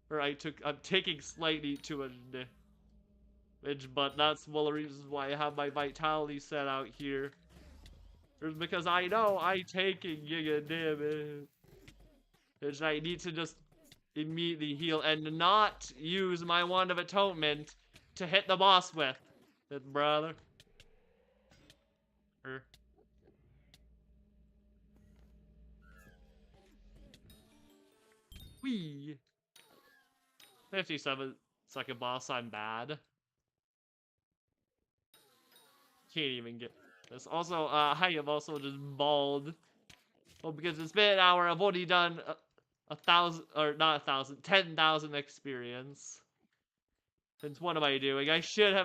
S1: Or I'm taking slightly too much damage, but that's one of the reasons why I have my vitality set out here. It's because I know I'm taking giga damage. And I need to just immediately heal and not use my Wand of Atonement to hit the boss with. Brother. Whee! 57-second boss, I'm bad. Can't even get this. Also, I am also just bald. Well, because it's been an hour, I've only done 1,000, or not 1,000, 10,000 experience. And what am I doing? I should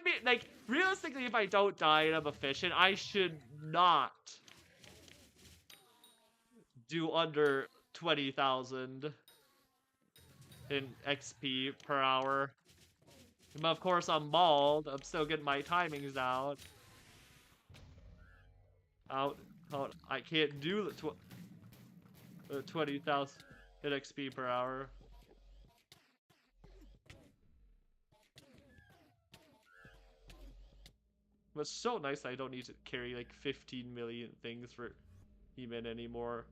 S1: be, like, realistically, if I don't die and I'm efficient, I should not do under 20,000 in XP per hour. But of course, I'm bald. I'm still getting my timings out. I can't do the 20,000 in XP per hour. But it's so nice I don't need to carry like 15 million things for Eman anymore.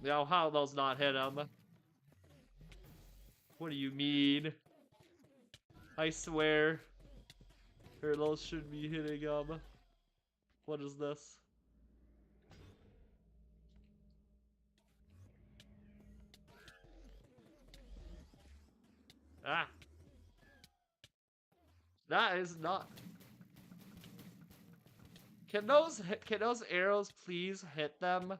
S1: Now, how those not hit him? What do you mean? I swear. Those should be hitting him. What is this? Ah. That is not. Can those arrows please hit them?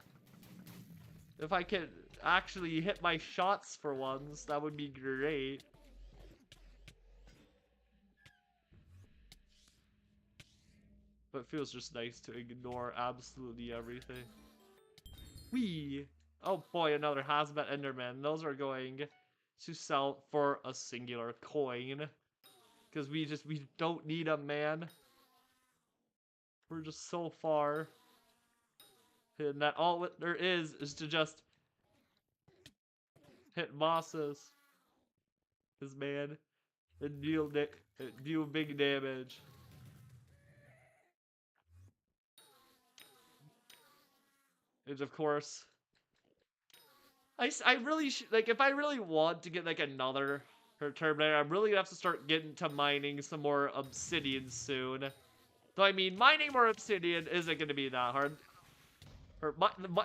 S1: If I can actually hit my shots for once, that would be great. But it feels just nice to ignore absolutely everything. Whee! Oh boy, another Hazmat Enderman. Those are going to sell for a singular coin. Because we don't need them, man. We're just so far. And that all there is to just hit bosses. This man. And deal big damage. And of course, I really like, if I really want to get like another Terminator, I'm really gonna have to start getting to mining some more obsidian soon. So I mean, mining more obsidian isn't gonna be that hard. Or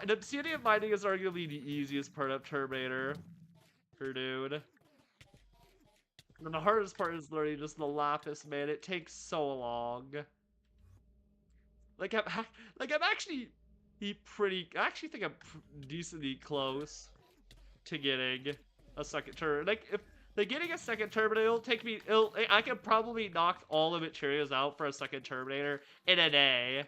S1: the obsidian mining is arguably the easiest part of Terminator, dude. And the hardest part is literally just the lapis, man. It takes so long. Like I'm actually I actually think I'm decently close to getting a second turn. Like, if getting a second Terminator, it'll take me. I could probably knock all the materials out for a second Terminator in a day.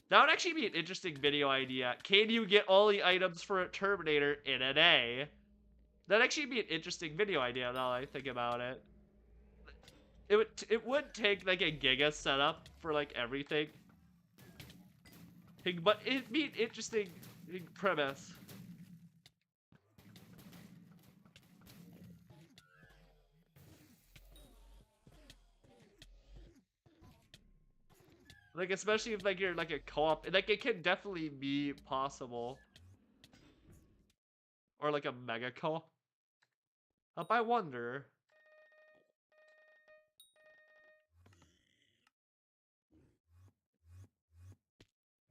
S1: That would actually be an interesting video idea. Can you get all the items for a Terminator in a day? That'd actually be an interesting video idea now that I think about it. It would take like a giga setup for like everything. But it'd be an interesting premise. Like, especially if like you're like a co-op, like it can definitely be possible. Or like a mega co-op. I wonder.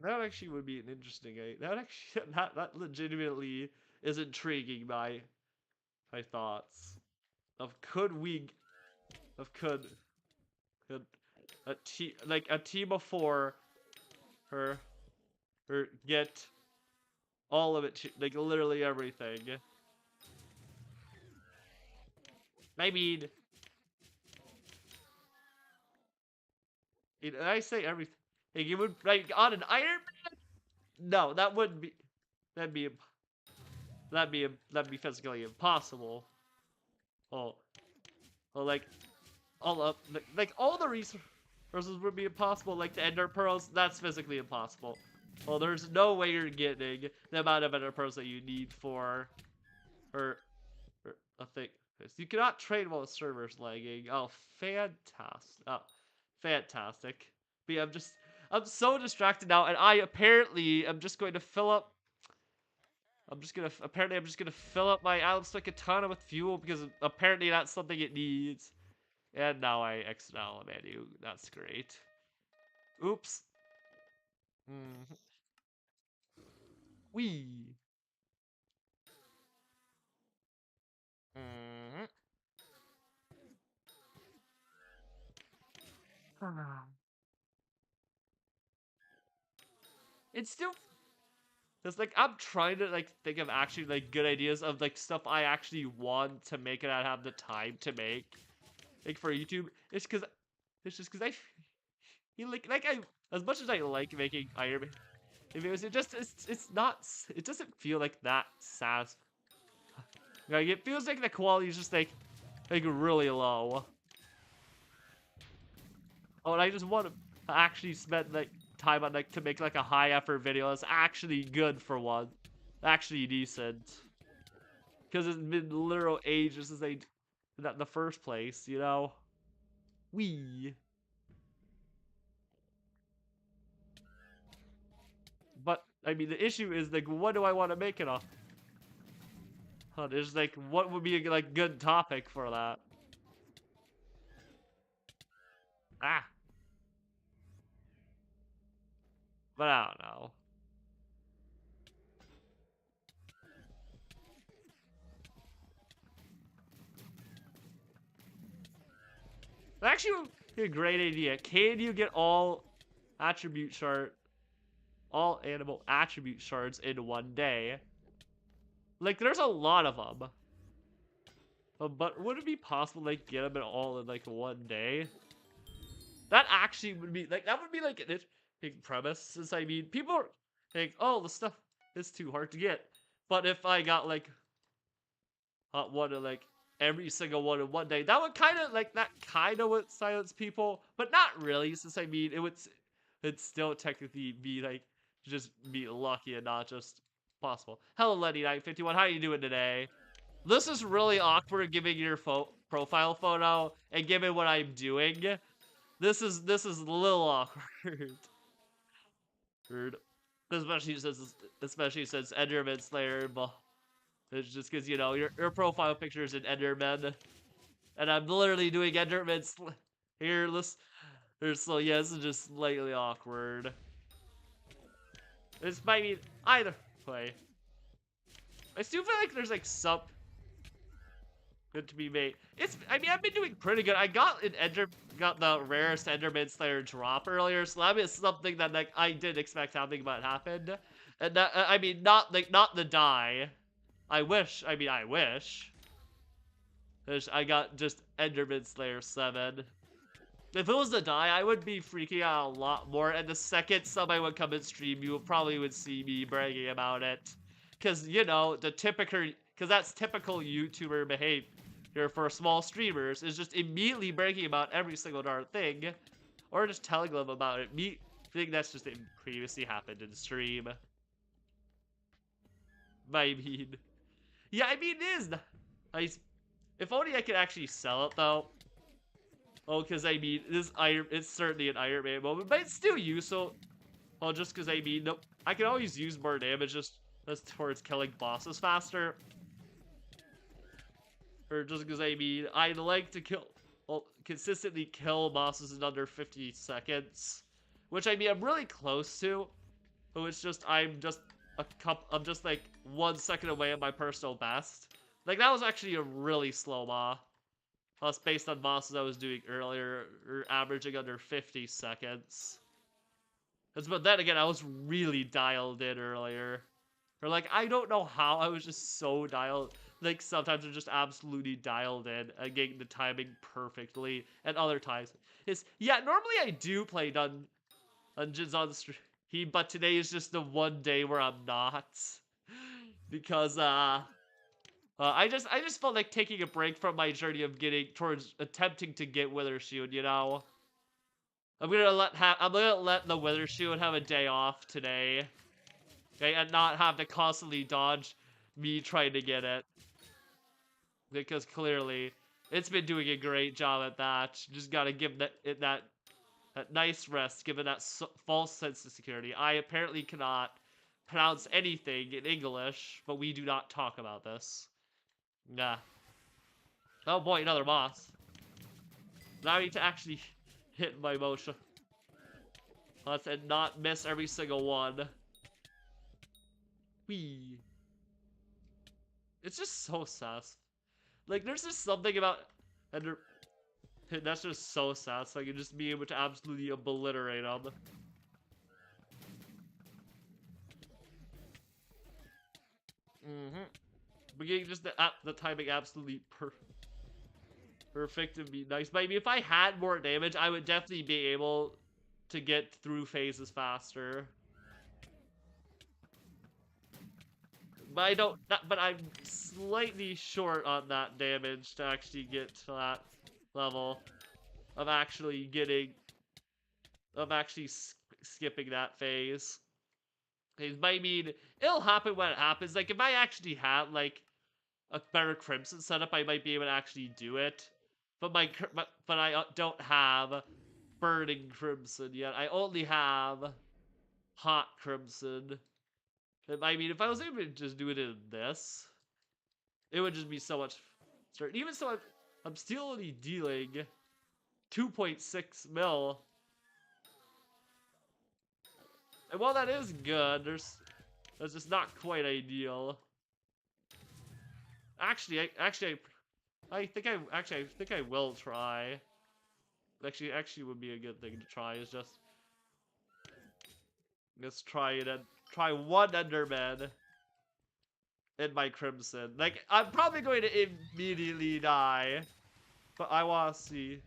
S1: That actually would be an interesting. That actually that legitimately is intriguing my thoughts of could a team of 4 or get all of it, like literally everything. I mean, I say everything. Like, you would like on an Iron Man? No, that wouldn't be. That'd be. That'd be physically impossible. Oh, well, like all up, like all the resources would be impossible. Like the Ender pearls, that's physically impossible. Well, there's no way you're getting the amount of Ender pearls that you need for a thing. You cannot trade while the server's lagging. Oh, fantastic! Oh, fantastic! But yeah, I'm so distracted now, and I apparently am just going to fill up. Apparently I'm just gonna fill up my Alistair katana with fuel because apparently that's something it needs. And now I exit out of the menu. That's great. Oops. Mm. Wee. Mm. It's still, it's like I'm trying to like think of actually like good ideas of like stuff I actually want to make and I have the time to make. Like for YouTube. It's just cause I feel like I, as much as I like making Iron Man videos, it's not, it doesn't feel like that satisfying. Like it feels like the quality is just like really low. Oh, and I just want to actually spend like time on like to make like a high effort video that's actually good for one, actually decent. Because it's been literal ages since they did that in the first place, you know. Wee. But I mean, the issue is like, what do I want to make it off? There's like, what would be a like good topic for that? Ah, but I don't know. Actually, a great idea. Can you get attribute shard, all animal attribute shards in one day? Like, there's a lot of them. But would it be possible to like get them all in like one day? That actually would be like that would be like an interesting premise. Since I mean, people think, oh, the stuff is too hard to get. But if I got like one of like every single one in one day, that would kind of like that kind of would silence people, but not really. Since I mean, it'd still technically be like just be lucky and not just possible. Hello, Lenny951. How you doing today? This is really awkward giving your profile photo and given what I'm doing. This is a little awkward. Weird. Especially since Enderman Slayer, but it's just because you know your profile picture is an Enderman, and I'm literally doing Enderman here. So yeah, this is just slightly awkward. This might be either way. I still feel like there's like some good to be made. I mean, I've been doing pretty good. I got the rarest Enderman Slayer drop earlier, so that is something that like I didn't expect something might happen. And that, I mean, not the die. I wish. I mean, I wish. I got just Enderman Slayer 7. If it was the die, I would be freaking out a lot more. And the second somebody would come and stream, you probably would see me bragging about it. Because, you know, because that's typical YouTuber behavior for small streamers, is just immediately bragging about every single darn thing. Or just telling them about it. I think that's just previously happened in stream. I mean, yeah, I mean, it is nice. If only I could actually sell it, though. Oh, because I mean, it's certainly an Iron Man moment, but it's still useful. Well, just because I mean, nope, I can always use more damage just towards killing bosses faster. Or just because I mean, I'd like to consistently kill bosses in under 50 seconds. Which I mean, I'm really close to. But it's just, I'm just like 1 second away at my personal best. Like, that was actually a really slow boss. Plus, based on bosses I was doing earlier, or averaging under 50 seconds. But then again, I was really dialed in earlier. Or like, I don't know how, I was just so dialed like sometimes are just absolutely dialed in and getting the timing perfectly, and other times it's yeah. Normally I do play dungeons on stream, but today is just the one day where I'm not because I just felt like taking a break from my journey of getting towards attempting to get Withershield, you know. I'm gonna let the Withershield have a day off today, okay, and not have to constantly dodge me trying to get it. Because clearly it's been doing a great job at that. Just gotta give that nice rest, given that false sense of security. I apparently cannot pronounce anything in English, but we do not talk about this. Nah. Oh boy, another boss. Now I need to actually hit my motion and not miss every single one. Whee. It's just so sus. Like, there's just something about and that's just so sus. I can just be able to absolutely obliterate them. But getting just the timing absolutely perfect would be nice. But I mean, if I had more damage, I would definitely be able to get through phases faster. But I don't. But I'm slightly short on that damage to actually get to that level of actually skipping that phase. I mean, it'll happen when it happens. Like, if I actually had like a better Crimson setup, I might be able to actually do it. But I don't have Burning Crimson yet. I only have Hot Crimson. I mean, if I was able to just do it in this, it would just be so much. Even so, I'm still only dealing 2.6 mil. And while that is good, that's just not quite ideal. I think I will try. Actually would be a good thing to try. Is just let's try it and try one Enderman in my Crimson. Like, I'm probably going to immediately die, but I want to see.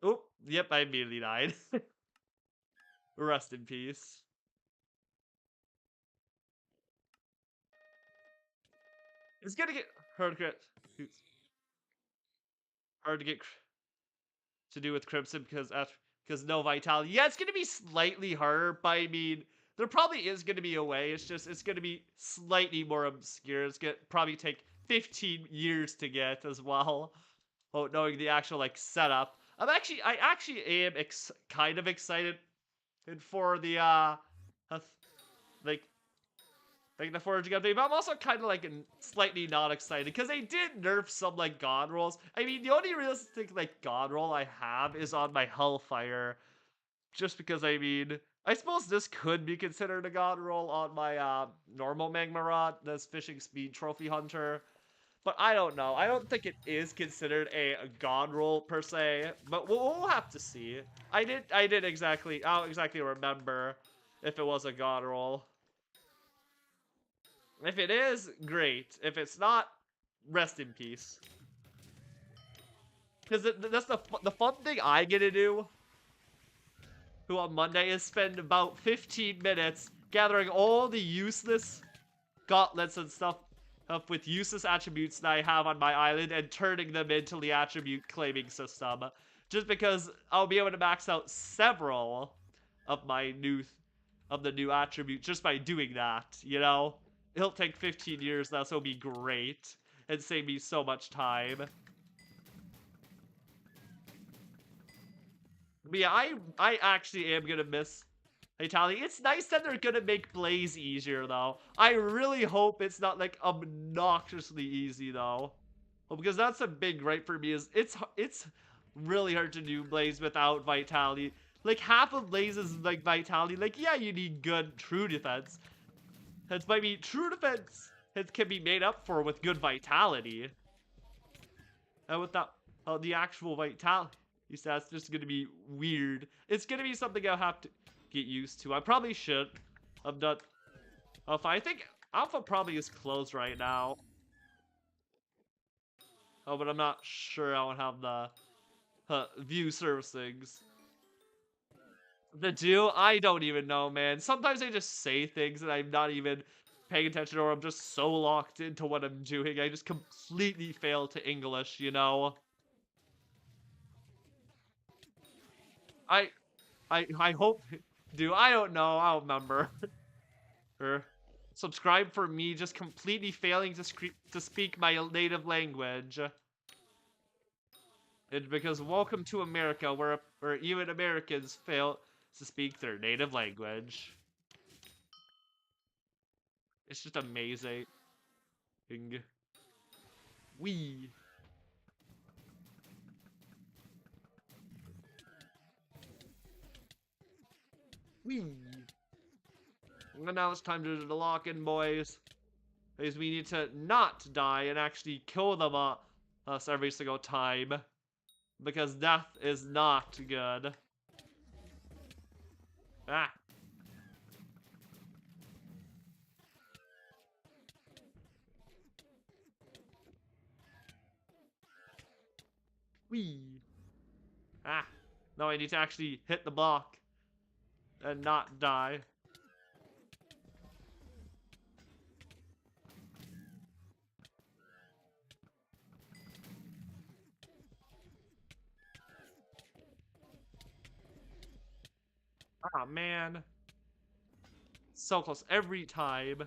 S1: Oh, yep, I immediately died. Rest in peace. It's gonna get hard to get to do with Crimson because no vitality. Yeah, it's gonna be slightly harder, but I mean, there probably is gonna be a way. It's gonna be slightly more obscure. It's gonna probably take 15 years to get as well. Oh, knowing the actual like setup. I actually am kind of excited for the like the foraging update, but I'm also kind of like slightly not excited because they did nerf some like god rolls. I mean, the only realistic like god roll I have is on my Hellfire, just because I mean, I suppose this could be considered a god roll on my normal Magma Rod, this fishing speed trophy hunter. But I don't know. I don't think it is considered a god roll per se. But we'll have to see. I don't exactly remember if it was a god roll. If it is, great. If it's not, rest in peace. Because that's the fun thing I get to do. Who on Monday is spend about 15 minutes gathering all the useless gauntlets and stuff up with useless attributes that I have on my island and turning them into the attribute claiming system. Just because I'll be able to max out several of the new attributes just by doing that, you know? It'll take 15 years now, so it'll be great and save me so much time. But yeah, I actually am gonna miss Vitality. It's nice that they're gonna make Blaze easier, though. I really hope it's not, like, obnoxiously easy, though. Well, because that's a big gripe for me, is it's really hard to do Blaze without Vitality. Like, half of Blaze's, like, Vitality, like, yeah, you need good true defense. That's, I mean, true defense it can be made up for with good Vitality. And without the actual Vitality, that's just gonna be weird. It's gonna be something I'll have to get used to. I probably should. I'm not. Alpha. I think Alpha probably is closed right now. Oh, but I'm not sure I would have the view service things. The do? I don't even know, man. Sometimes I just say things and I'm not even paying attention, or I'm just so locked into what I'm doing. I just completely fail to English, you know? I I hope do. I don't know. I don't remember. Or subscribe for me just completely failing to speak my native language. It's because welcome to America, where even Americans fail to speak their native language. It's just amazing. Wee. Wee. And now it's time to do the lock-in, boys. Because we need to not die and actually kill them us every single time. Because death is not good. Ah. Wee. Ah. No, I need to actually hit the block. And not die. Ah, man. So close every time.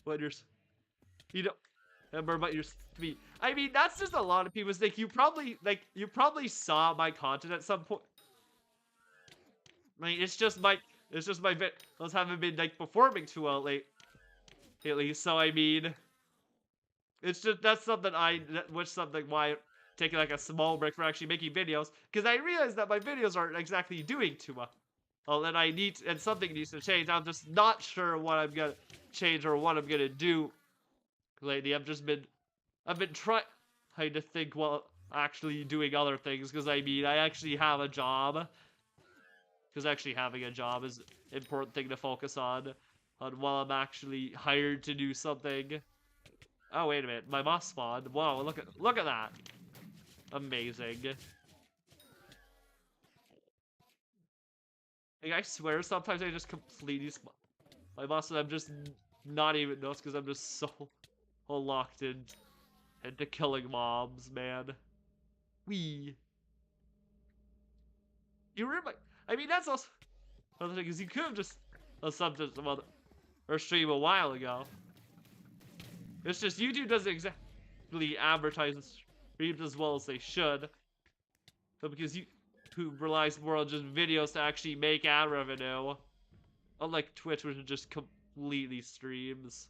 S1: But you don't remember, but you're me. I mean, that's just a lot of people's think. You probably saw my content at some point. I mean, it's just my bit. Those haven't been like performing too well lately. So I mean, it's just that's something which something why I'm taking like a small break for actually making videos, because I realized that my videos aren't exactly doing too well. Oh, and something needs to change. I'm just not sure what I'm gonna change or what I'm gonna do lately. I've been trying to think while actually doing other things, because I mean, I actually have a job. Because actually having a job is an important thing to focus on while I'm actually hired to do something. Oh, wait a minute. My boss spawned. Whoa, look at that. Amazing. Like, I swear, sometimes I just completely my boss, and I'm just not even noticed because I'm just so locked into killing mobs, man. Wee. You remember? I mean, that's also another thing, because you could have just subbed to some other or stream a while ago. It's just YouTube doesn't exactly advertise the streams as well as they should. But because YouTube relies more on just videos to actually make ad revenue. Unlike Twitch, which is just completely streams.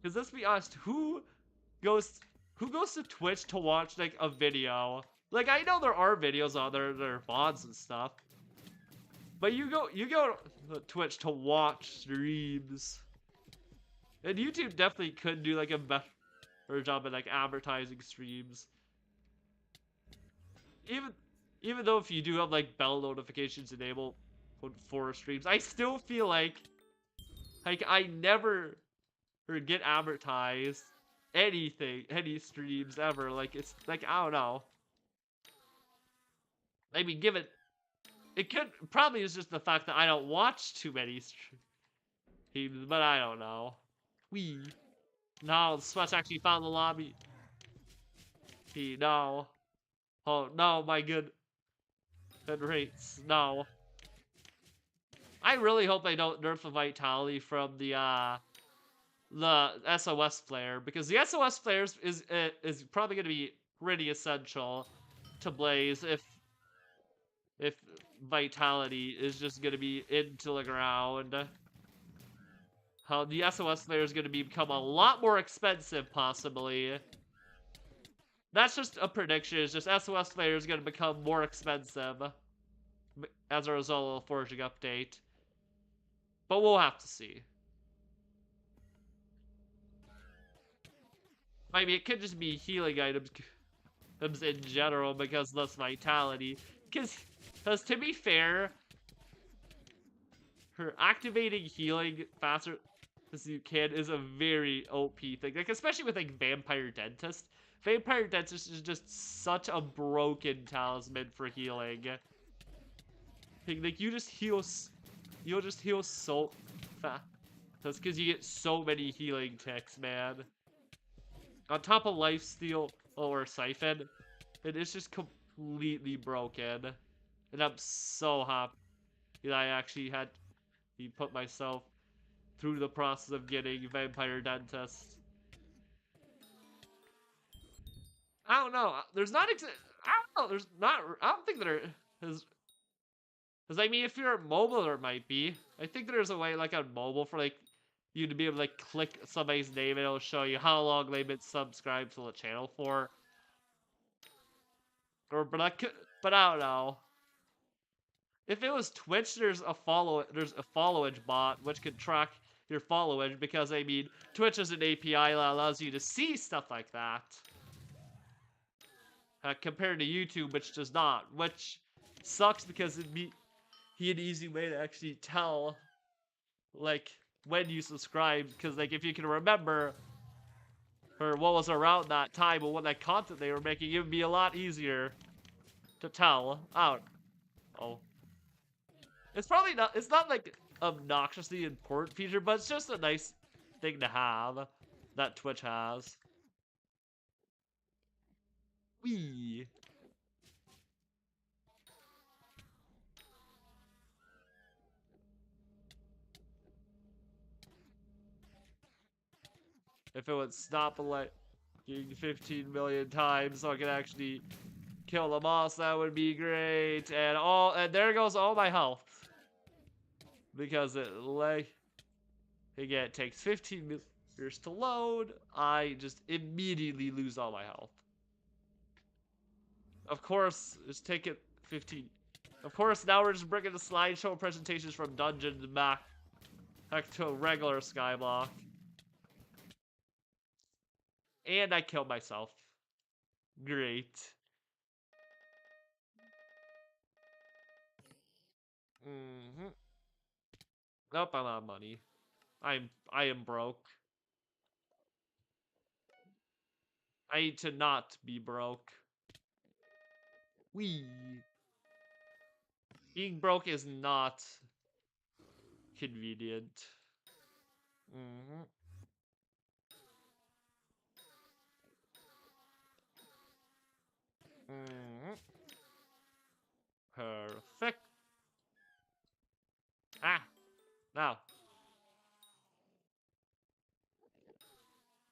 S1: Because let's be honest, goes who goes to Twitch to watch like a video? Like, I know there are videos on there that are VODs and stuff. But you go to Twitch to watch streams. And YouTube definitely could do like a better job at like advertising streams. Even though if you do have like bell notifications enabled for streams, I still feel like I never get advertised any streams ever. Like, it's like, I don't know. I mean, given it could probably is just the fact that I don't watch too many streams, but I don't know. Wee. No, Sweats actually found the lobby. No. Oh, no, my good rates. No. I really hope they don't nerf the vitality from the SOS flare, because the SOS flares is probably going to be pretty essential to Blaze if vitality is just going to be into the ground. How the SOS flare is going to become a lot more expensive, possibly. That's just a prediction. It's just SOS flare is going to become more expensive as a result of the forging update. But we'll have to see. I mean, it could just be healing items in general because less vitality. Because Because to be fair, her activating healing faster as you can is a very OP thing. Like, especially with, like, Vampire Dentist. Vampire Dentist is just such a broken talisman for healing. Like, you'll just heal so fast. That's because you get so many healing ticks, man. On top of Lifesteal or Siphon, it is just completely broken. And I'm so happy that I actually had to put myself through the process of getting Vampire Dentist. I don't know. There's not I don't know. There's not. I don't think there is. Because, I mean, if you're mobile, there might be. I think there's a way, like, on mobile for, like, you to be able to, like, click somebody's name and it'll show you how long they've been subscribed to the channel for. But I don't know. If it was Twitch, there's a followage bot which can track your followage because, I mean, Twitch is an API that allows you to see stuff like that. Compared to YouTube, which does not, which sucks because it'd be an easy way to actually tell, like, when you subscribe, because, like, if you can remember or what was around that time or what that content they were making, it would be a lot easier to tell. Oh, it's probably not. It's not like obnoxiously important feature, but it's just a nice thing to have that Twitch has. Wee. If it would stop like 15 million times so I could actually kill the boss, that would be great. And there goes all my health. Because again, it takes 15 years to load. I just immediately lose all my health. Of course, it's taken 15. Of course, now we're just bringing the slideshow presentations from dungeons back to a regular Skyblock. And I killed myself. Great. Nope, I'm out of money. I am broke. I need to not be broke. Wee. Being broke is not convenient. Perfect. Now.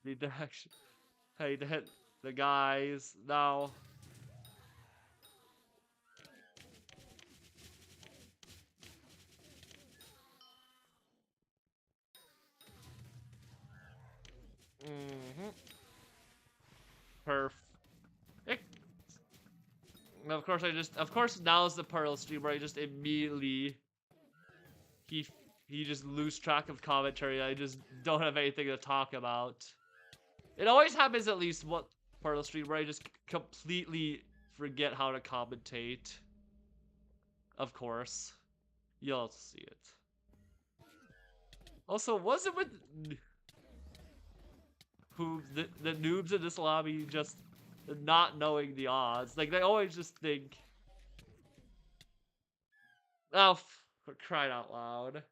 S1: Need to actually. I need to hit the guys now. Perfect. Of course now is the Pearl stream where I just immediately he just lose track of commentary. I just don't have anything to talk about. It always happens at least one Pearl stream where I just completely forget how to commentate. Of course. You'll see it. Also, was it with the noobs in this lobby just not knowing the odds? Like, they always just think, oh, for crying out loud.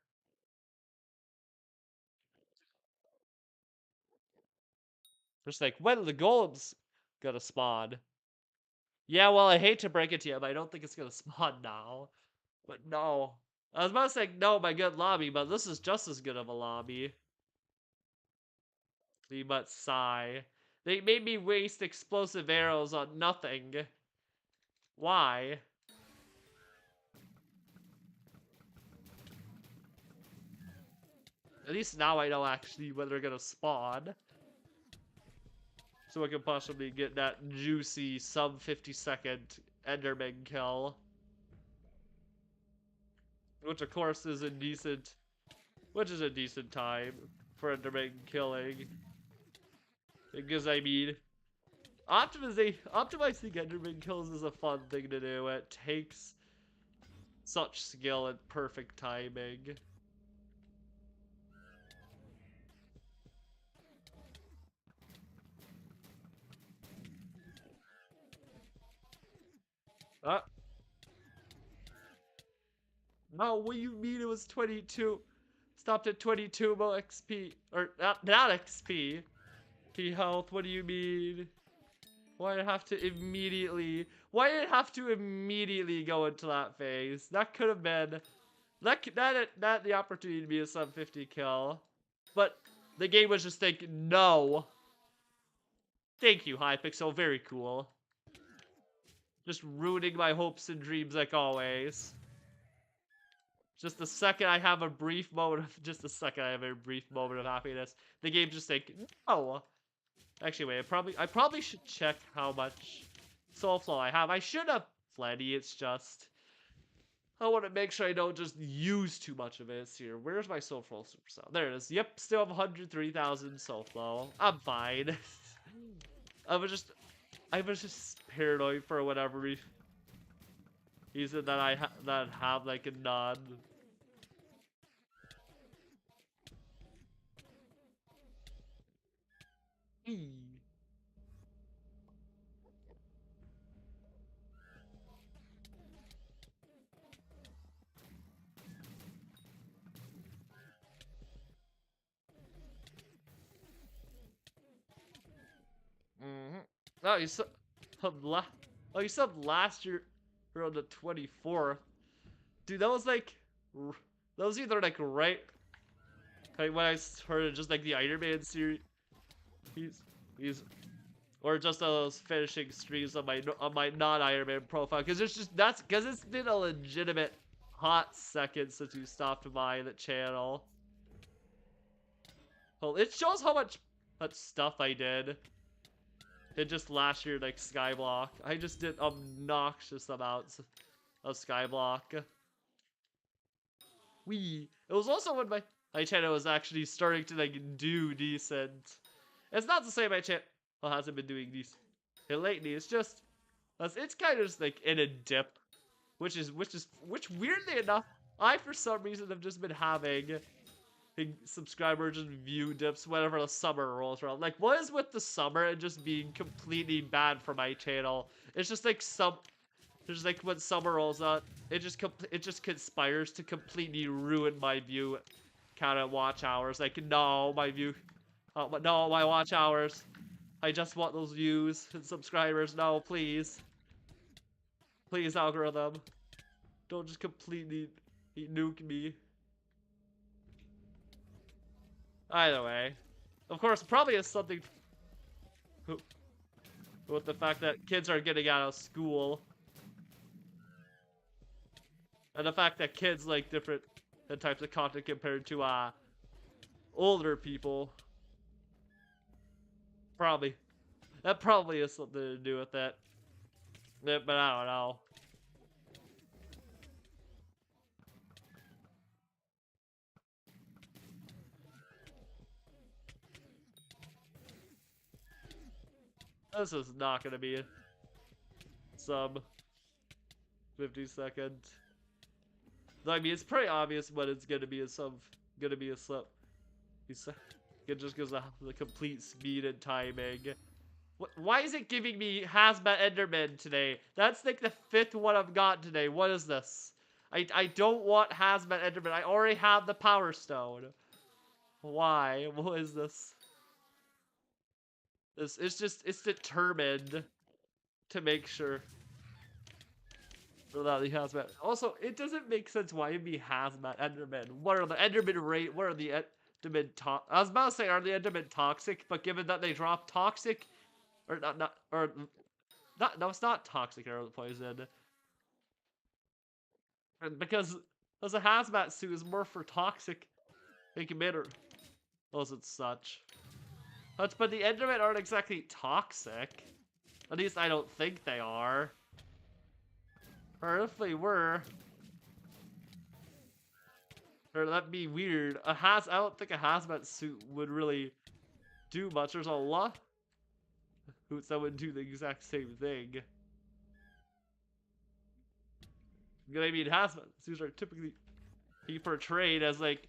S1: Just like, when the golem's gonna spawn? Yeah, well, I hate to break it to you, but I don't think it's gonna spawn now. But no. I was about to say, no, my good lobby, but this is just as good of a lobby. You must sigh. They made me waste explosive arrows on nothing. Why? At least now I know actually when they're gonna spawn. So I can possibly get that juicy sub 50-second Enderman kill. Which of course is a decent time for Enderman killing. Because I mean, optimizing Enderman kills is a fun thing to do. It takes Such skill and perfect timing. Uh, no, what do you mean it was 22? Stopped at 22 mo XP. Or, not XP. P health, what do you mean? Why did it have to immediately... Why did it have to immediately go into that phase? That could have been... That the opportunity to be a sub 50 kill. But the game was just like, no. Thank you, Hypixel. Very cool. Just ruining my hopes and dreams like always. Just the second I have a brief moment of... Just the second I have a brief moment of happiness, the game's just like, no. Actually, wait. I probably should check how much soul flow I have. I should have plenty. It's just... I want to make sure I don't just use too much of it. Here, where's my soul flow supercell? There it is. Yep, still have 103,000 soul flow. I'm fine. I was just paranoid for whatever reason that that have like a none. Oh, you said you said last year on the 24th. Dude, that was like that was either like right like when I heard just like the Ironman series, he's or just those finishing streams on my non-Ironman profile, because it's just because it's been a legitimate hot second since you stopped by the channel. Well, it shows how much stuff I did. It just last year, like Skyblock. I just did obnoxious amounts of Skyblock. It was also when my channel was actually starting to like do decent. It's not to say my channel hasn't been doing decent lately. It's just it's kind of just like in a dip, which weirdly enough, I for some reason have just been having subscriber just view dips whenever the summer rolls around. Like, what is with the summer and just being completely bad for my channel? It's just like there's like when summer rolls out, it just conspires to completely ruin my view count at watch hours. Like, no, no, my watch hours. I just want those views and subscribers. No, please. Please, algorithm. Don't just completely nuke me. Either way. Of course, probably has something with the fact that kids are getting out of school. And the fact that kids like different types of content compared to older people. Probably. That probably has something to do with it. But I don't know. This is not gonna be a sub 50 second. I mean, it's pretty obvious when it's gonna be a sub. It just goes the complete speed and timing. Why is it giving me Hazmat Enderman today? That's like the 5th one I've got today. What is this? I don't want Hazmat Enderman. I already have the Power Stone. Why? What is this? It's determined to make sure that he Hazmat. Also, it doesn't make sense why it'd be Hazmat Enderman. What are the Enderman rate? What are the Enderman I was about to say, are the Enderman toxic? But given that they drop toxic, or no, it's not toxic arrow poison. And because a hazmat suit is more for toxic emitter. Was it such? But the Endermen aren't exactly toxic. At least I don't think they are. Or if they were, or that'd be weird. I don't think a hazmat suit would really do much. There's a lot that would do the exact same thing. I mean, hazmat suits are typically portrayed as like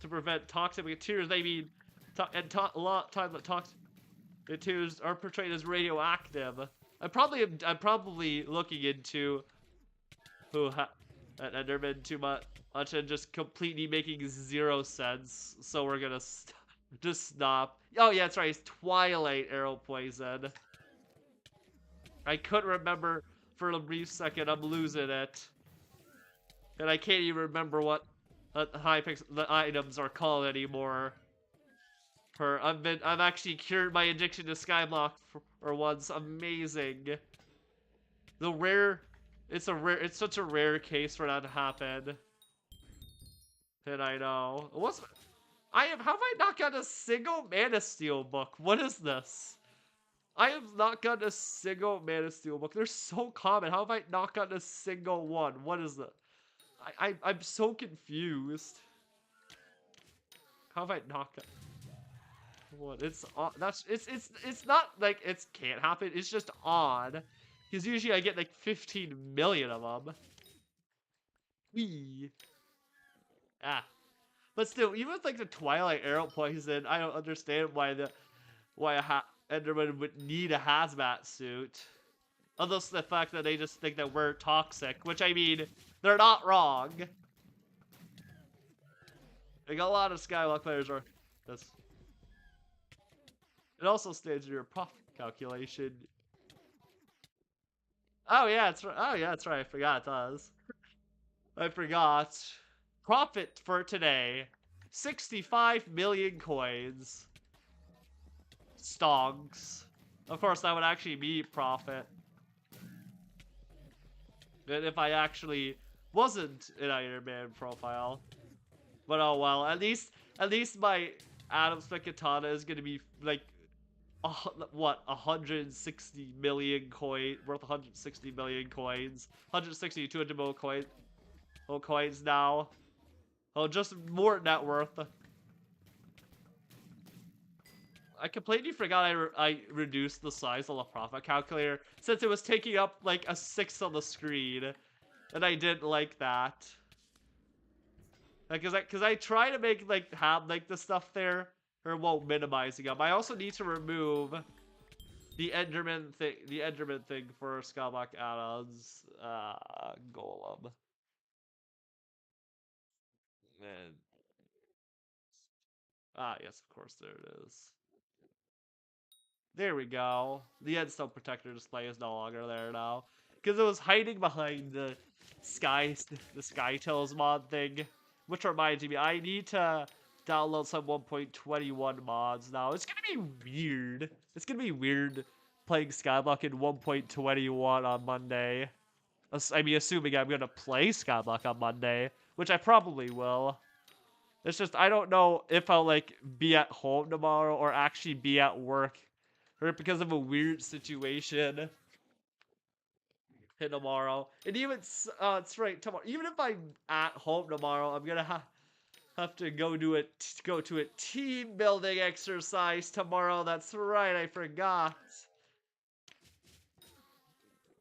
S1: to prevent toxic materials. I mean, a lot of times toxic materials are portrayed as radioactive. I'm probably looking into who an Enderman too much and just completely making zero sense. So we're gonna just stop. Oh yeah, that's right. It's Twilight Arrow Poison. I couldn't remember for a brief second. I'm losing it, and I can't even remember what Hypixel the items are called anymore. I've actually cured my addiction to Skyblock for once. Amazing. The rare, it's such a rare case for that to happen. And I know. Have I not got a single Mana Steel book? What is this? I have not gotten a single Mana Steel book. They're so common. How have I not gotten a single one? What is it? I'm so confused. How have I not got what? It's not like it can't happen. It's just odd. Because usually I get like 15 million of them. Wee. Ah. But still, even with like the Twilight Arrow Poison, I don't understand why Enderman would need a hazmat suit. Other than the fact that they just think that we're toxic, which I mean, they're not wrong. Like a lot of Skyblock players are. This. It also states in your profit calculation. Oh yeah, it's right. Oh yeah, that's right. I forgot it does. I forgot. Profit for today: 65 million coins. Stonks. Of course, that would actually be profit. And if I actually wasn't an Ironman profile. But oh well, at least my Adam Spec Katana is gonna be like what 160 million coin worth 160 million coins. 160 200 million coins now. Oh, just more net worth. I completely forgot I reduced the size of the profit calculator since it was taking up like a sixth on the screen, and I didn't like that. Like, cause I try to make have the stuff there, or well, minimizing them. I also need to remove the Enderman thing for Skyblock add-ons. Golem. And yes, of course, there it is. There we go. The Endstone Protector display is no longer there now. Because it was hiding behind the Skytales mod thing. Which reminds me, I need to download some 1.21 mods now. It's gonna be weird. It's gonna be weird playing Skyblock in 1.21 on Monday. I mean, assuming I'm gonna play Skyblock on Monday. Which I probably will. It's just, I don't know if I'll be at home tomorrow or actually be at work. Or because of a weird situation tomorrow. And even, it's right, tomorrow. Even if I'm at home tomorrow, I'm gonna have to go to a team building exercise tomorrow. That's right, I forgot.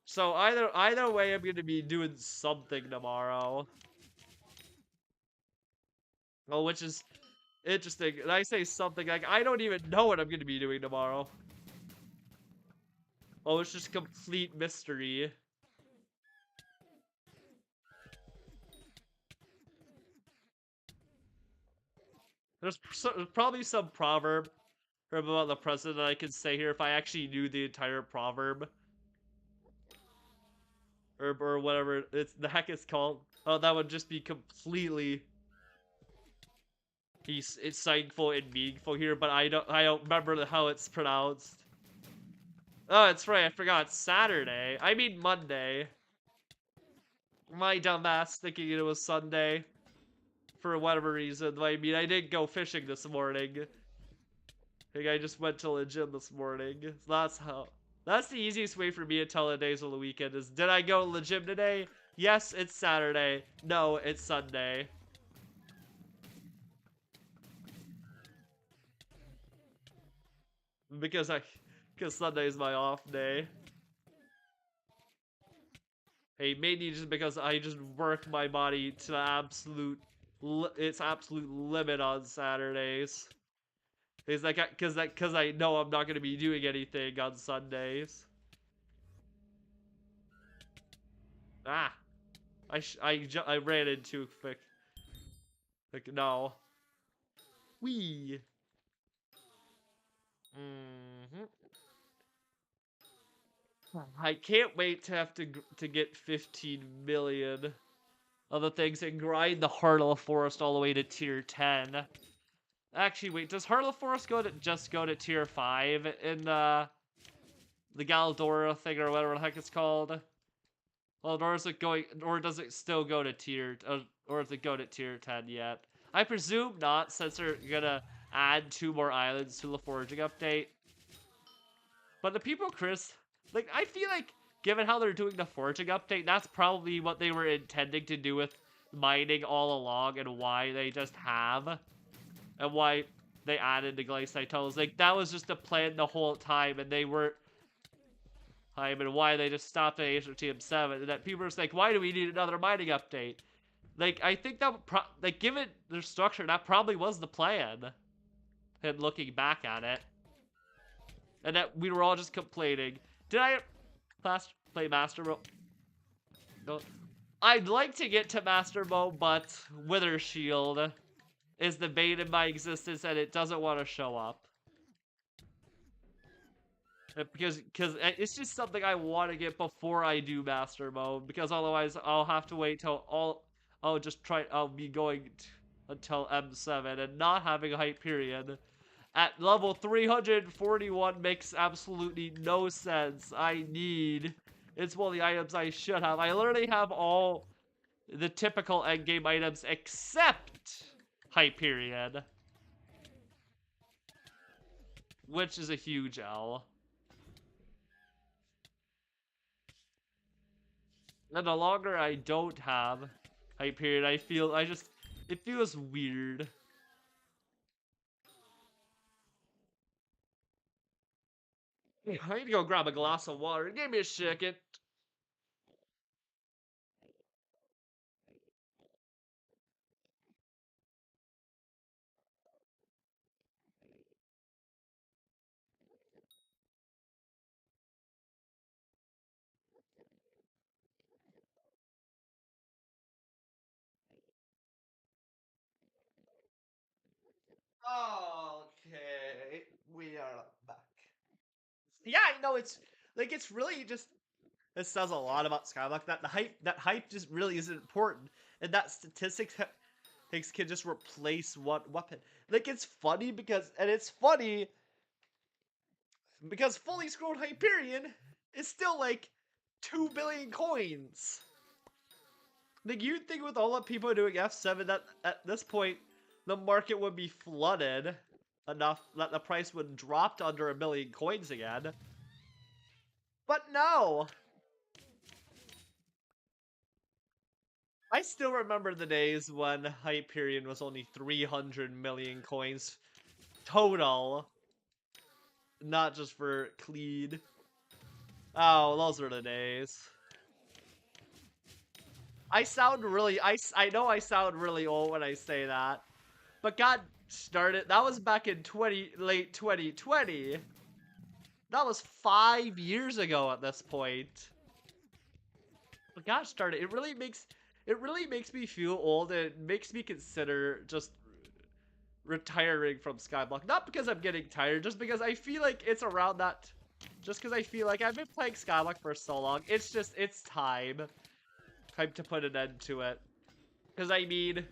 S1: So either way, I'm gonna be doing something tomorrow. Well, which is interesting. And I say something like I don't even know what I'm gonna be doing tomorrow. Oh, it's just complete mystery. There's probably some proverb about the president that I could say here if I actually knew the entire proverb. Or whatever the heck it's called. Oh, that would just be completely insightful and meaningful here, but I don't remember how it's pronounced. Oh, it's right, I forgot. It's Saturday. I mean Monday. My dumbass thinking it was Sunday. For whatever reason. I mean, I didn't go fishing this morning. Like, I just went to the gym this morning. So that's the easiest way for me to tell the days of the weekend is, did I go to the gym today? Yes, it's Saturday. No, it's Sunday. Because Sunday is my off day. Hey, mainly just because I just work my body to the its absolute limit on Saturdays. It's like, cause I know I'm not gonna be doing anything on Sundays. Ah, I ran into quick. Like no. Wee. Hmm. I can't wait to have to get 15 million other things and grind the Heart of the Forest all the way to tier 10. Actually, wait, does Heart of the Forest just go to tier 5 in the Galdora thing or whatever the heck it's called? Well, or is it going, or does it still go to or does it go to tier 10 yet? I presume not, since they're gonna add 2 more islands to the foraging update. But the people, Chris, like, I feel like, given how they're doing the foraging update, that's probably what they were intending to do with mining all along, and why they just have, and why they added the Glycite tunnels. Like, that was just the plan the whole time, and they were, and why they just stopped at HRTM7, and that people were just like, why do we need another mining update? Like, I think that, like, given their structure, that probably was the plan, and looking back at it. And that we were all just complaining. Did I play Master Mode? No. I'd like to get to Master Mode, but Wither Shield is the bane in my existence, and it doesn't want to show up. Because it's just something I want to get before I do Master Mode, because otherwise I'll have to wait till I'll be going until M7 and not having a Hyperion at level 341 makes absolutely no sense. It's one of the items I should have. I literally have all the typical endgame items except Hyperion, which is a huge L. And the longer I don't have Hyperion, it feels weird. I need to go grab a glass of water. Give me a second. Okay, we are back. Yeah, I know it's like it's really just it says a lot about Skyblock that the hype just really isn't important, and that statistics things can just replace one weapon. Like it's funny because fully scrolled Hyperion is still like 2 billion coins. Like you'd think with all the people doing F7 that at this point the market would be flooded enough that the price would drop to under 1 million coins again. But no! I still remember the days when Hyperion was only 300 million coins total, not just for Cleed. Oh, those were the days. I know I sound really old when I say that, but God started, that was back in late 2020. That was 5 years ago at this point. But gosh darn it, it really makes me feel old, and it makes me consider just retiring from Skyblock. Not because I'm getting tired, just because I feel like it's around that. Just because I feel like I've been playing Skyblock for so long, it's time. Time to put an end to it. Because I mean,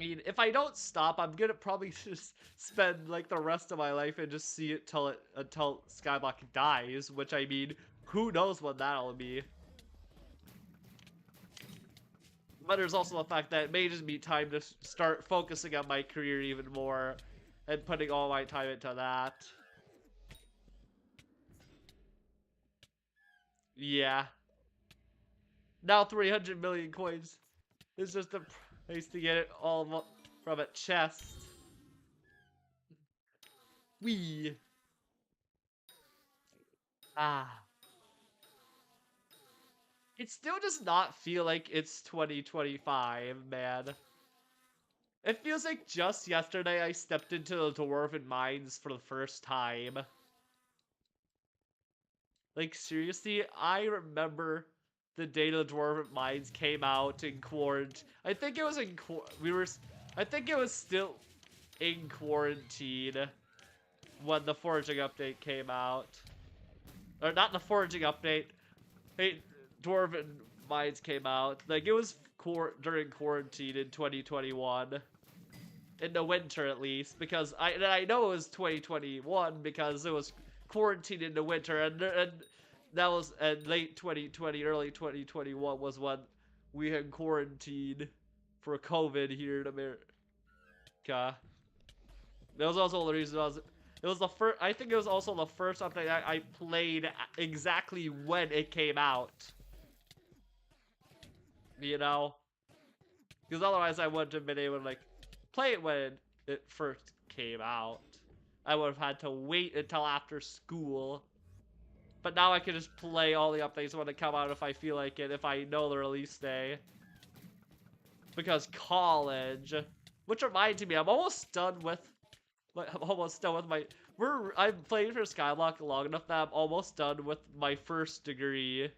S1: if I don't stop, I'm gonna probably just spend like the rest of my life and just see it until Skyblock dies. Which I mean, who knows when that'll be. But there's also the fact that it may just be time to start focusing on my career even more and putting all my time into that. Yeah. Now 300 million coins is just a price to get it all from a chest. Wee. Ah. It still does not feel like it's 2025, man. It feels like just yesterday I stepped into the Dwarven Mines for the first time. Like, seriously, I remember the day the Dwarven Mines came out in quarantine. I think it was in I think it was still in quarantine when the foraging update came out. Or not the foraging update. Hey, Dwarven Mines came out. Like, it was during quarantine in 2021. In the winter, at least. Because I know it was 2021 because it was quarantine in the winter. And that was late 2020, early 2021 was when we had quarantine for COVID here in America. That was also the reason it was the first. I think it was also the first update I played exactly when it came out. You know, because otherwise I wouldn't have been able to like play it when it first came out. I would have had to wait until after school. But now I can just play all the updates when they come out if I feel like it, if I know the release day. Because college, which reminds me, I'm almost done with my I've played for Skyblock long enough that I'm almost done with my first degree.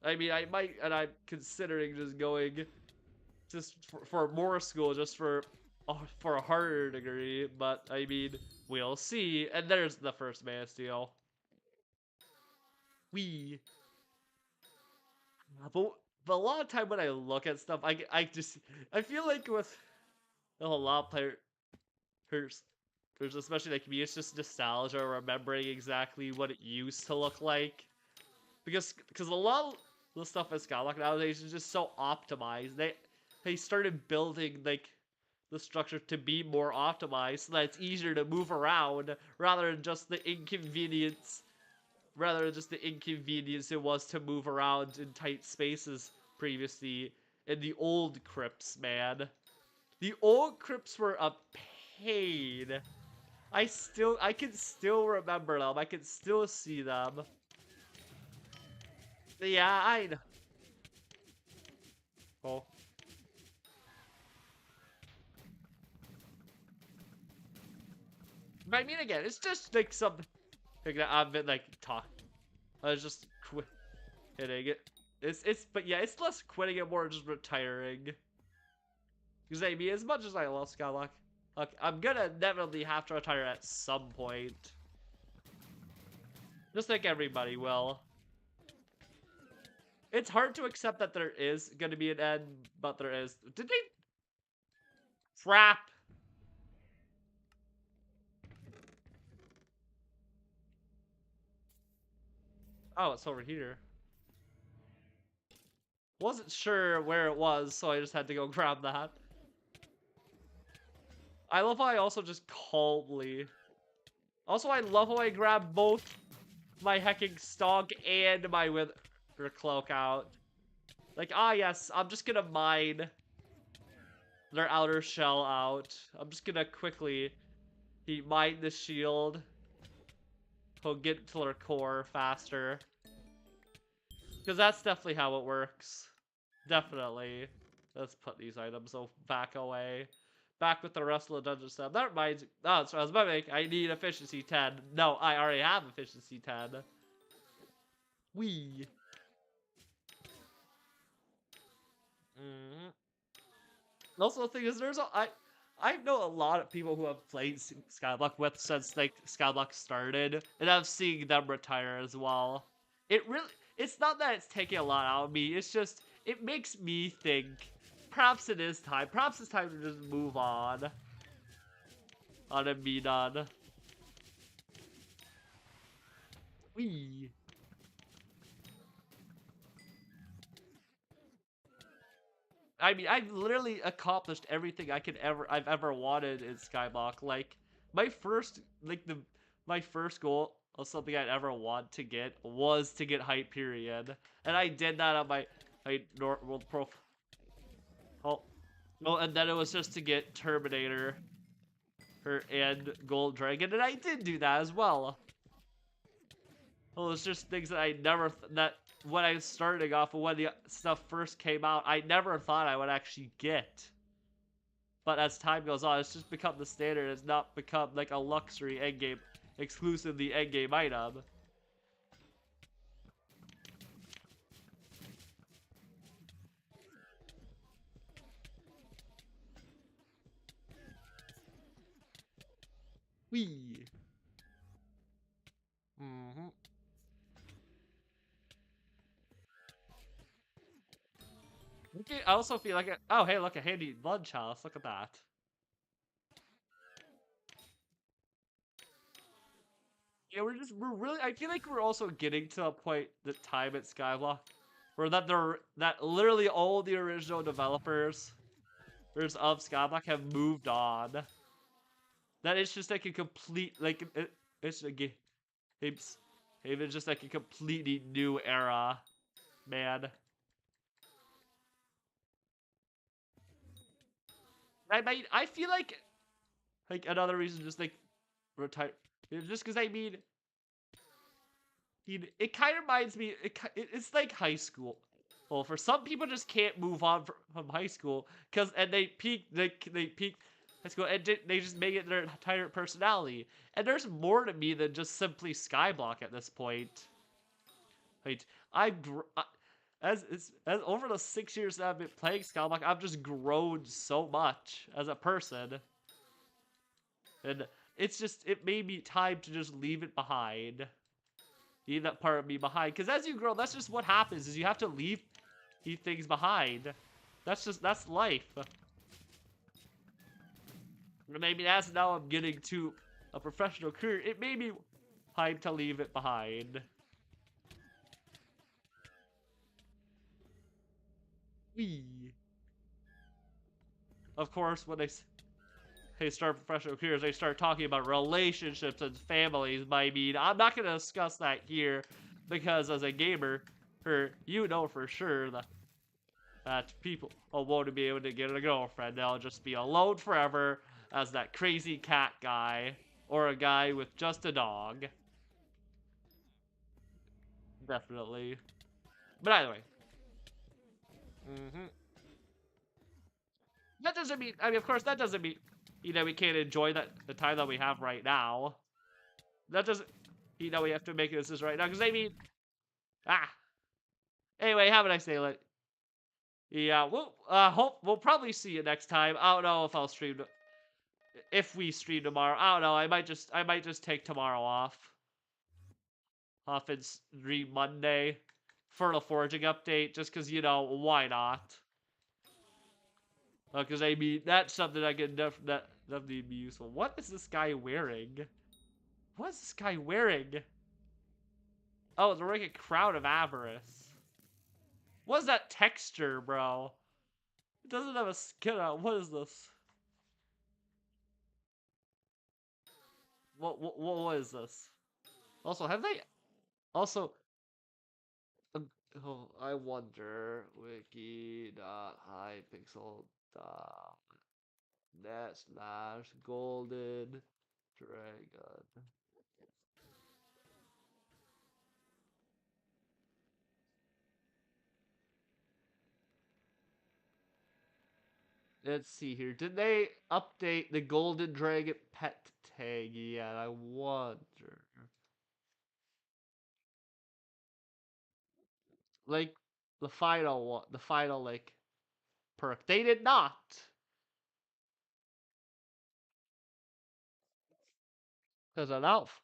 S1: I mean, I might, and I'm considering just going for more school just for a harder degree, but I mean, we'll see. And there's the first Man of Steel. But a lot of time when I look at stuff, I feel like with a lot of players, especially like me, it's just nostalgia, remembering exactly what it used to look like. Because a lot of the stuff in Skyblock nowadays is just so optimized. They started building like the structure to be more optimized so that it's easier to move around rather than just the inconvenience it was to move around in tight spaces previously in the old crypts, man. The old crypts were a pain. I can still remember them. I can still see them. Yeah, I know. Oh. But I mean, again, it's just like something that I've been like I was just quitting it. But yeah, it's less quitting it, more just retiring. Because I mean, as much as I love Skyblock, look, I'm gonna inevitably have to retire at some point. Just like everybody will. It's hard to accept that there is gonna be an end, but there is. Did they? Crap. Oh, it's over here. Wasn't sure where it was, so I just had to go grab that. I love how I also just calmly. Also, I love how I grab both my hecking stonk and my wither cloak out. Like, yes, I'm just gonna mine their outer shell out. I'm just gonna quickly mine the shield. He'll get to their core faster. Because that's definitely how it works. Definitely. Let's put these items back away. Back with the rest of the dungeon stuff. That reminds me. Oh, so I was about to make. I need efficiency 10. No, I already have efficiency 10. Wee. Also, the thing is, I know a lot of people who have played Skyblock since like Skyblock started, and I'm seeing them retire as well. It's not that it's taking a lot out of me. It's just it makes me think. Perhaps it is time. Perhaps it's time to just move on. And be done. Wee. I mean, I've literally accomplished everything I've ever wanted in Skyblock. Like my first goal of something I'd ever want to get was to get hype period, and I did that on my world profile. Oh, and then it was just to get Terminator, and Gold Dragon, and I did do that as well. Well, it's just things that I never that when I was starting off, when the stuff first came out, I never thought I would actually get. But as time goes on, it's just become the standard. It's not become like a luxury endgame, exclusively endgame item. Wee. Mm-hmm. Okay, I also feel like oh hey, look, a handy lunch house. Look at that. Yeah, we're really. I feel like we're also getting to a point, the time at Skyblock, where that literally all the original developers of Skyblock have moved on. That it's just like a complete it's like it's just like a completely new era, man. I feel like another reason just like retire just because it kind of reminds me. It's like high school. Well, for some people, just can't move on from high school and they peak high school and they just make it their entire personality. And there's more to me than just simply Skyblock at this point. Like as over the 6 years that I've been playing Skyblock, I've just grown so much as a person, and it made me time to just leave it behind. Leave that part of me behind. Because as you grow, that's just what happens, is you have to leave things behind. That's life. And maybe as now I'm getting to a professional career, it may be time to leave it behind. Wee. Of course, when they start professional careers, they start talking about relationships and families. I mean, I'm not going to discuss that here because as a gamer, you know for sure that people won't be able to get a girlfriend. They'll just be alone forever as that crazy cat guy or a guy with just a dog. Definitely. But either way. Mm-hmm. That doesn't mean, I mean, of course, that doesn't mean, we can't enjoy the time that we have right now. That doesn't, we have to make a decision right now. Because, I mean, ah. Anyway, have a nice day. Yeah, we'll probably see you next time. I don't know if I'll stream, if we stream tomorrow. I don't know. I might just take tomorrow off and stream Monday for the foraging update, just because, why not? Because I mean, that's something I can definitely be useful. What is this guy wearing? What is this guy wearing? Oh, they're wearing a crown of avarice. What is that texture, bro? It doesn't have a skin out. What is this? What is this? Also, have they also? Oh, I wonder. Wiki.hypixel.net/golden dragon. Let's see here. Did they update the golden dragon pet tag yet? I wonder. Like the final one, the final perk. They did not. There's an elf.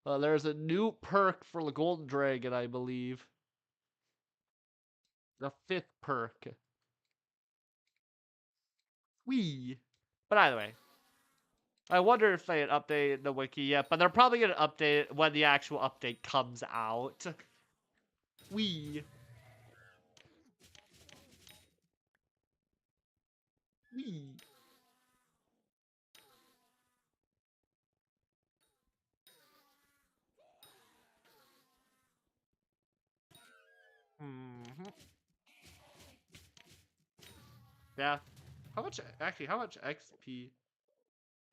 S1: There's a new perk for the golden dragon, I believe. The fifth perk. Wee. But either way, I wonder if they had updated the wiki yet, but they're probably gonna update it when the actual update comes out. Wee. Wee. Mm-hmm. Yeah. How much XP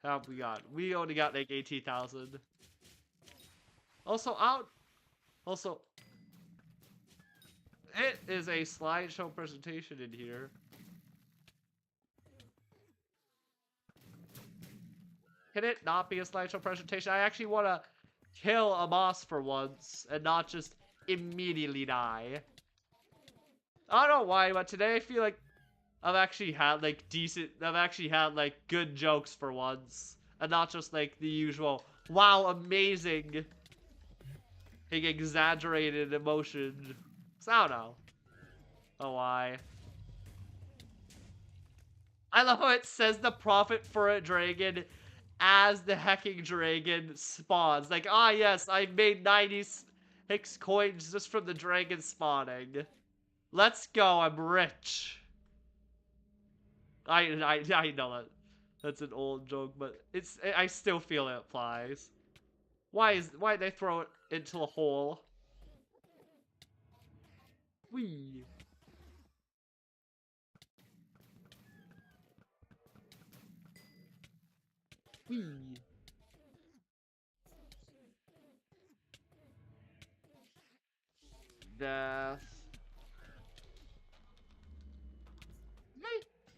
S1: have we got? We only got like 18,000. Also, out. Also, It is a slideshow presentation in here. Can it not be a slideshow presentation? I actually want to kill a boss for once and not just immediately die. I don't know why, but today I feel like I've actually had like good jokes for once. And not just like the usual, wow, amazing, like exaggerated emotion. So I don't know. Oh, why? I love how it says the profit for a dragon as the hecking dragon spawns. Like, ah, yes, I made 96 coins just from the dragon spawning. Let's go, I'm rich. I know that that's an old joke, but I still feel it applies. Why did they throw it into a hole? Wee. Wee. Death.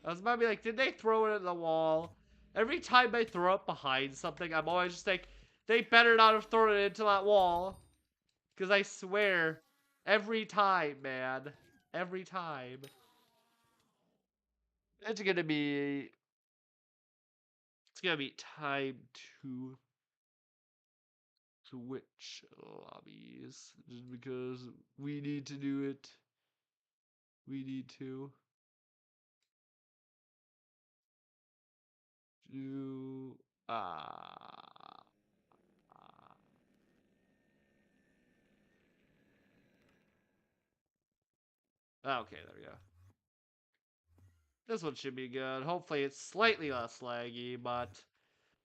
S1: I was about to be like, did they throw it in the wall? Every time I throw it behind something, I'm always just like, they better not have thrown it into that wall. Because I swear, every time, man. Every time. It's gonna be... It's gonna be time to switch lobbies. Just because we need to do it. We need to do... Okay, there we go. This one should be good. Hopefully it's slightly less laggy, but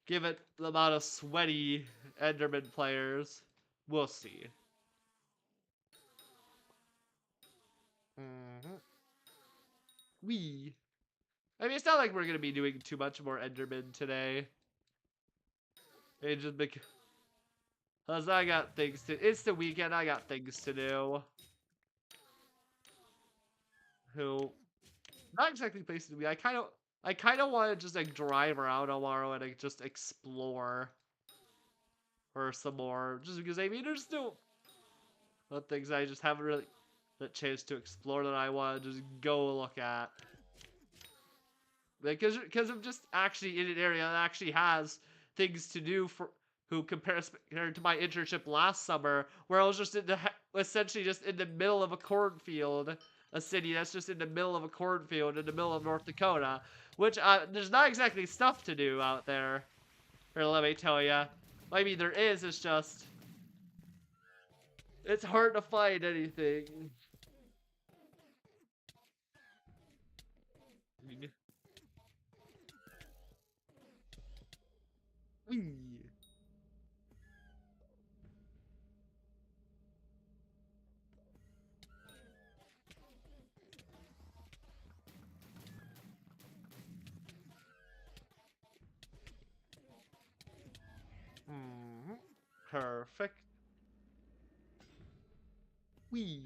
S1: give it the amount of sweaty Enderman players. We'll see. Wee. I mean, it's not like we're going to be doing too much more Enderman today. It just because I got things to... It's the weekend, I got things to do. Who... Not exactly places to be. I kind of want to just like drive around tomorrow and like, just explore for some more. Just because I mean there's still things I just haven't really the chance to explore that I want to just go look at. Because I'm just actually in an area that actually has things to do for who compared to my internship last summer where I was just essentially just in the middle of a cornfield. A city that's just in the middle of a cornfield in the middle of North Dakota, which there's not exactly stuff to do out there. Or let me tell ya. I mean, there is. It's just it's hard to find anything. Wee. Perfect. Wee.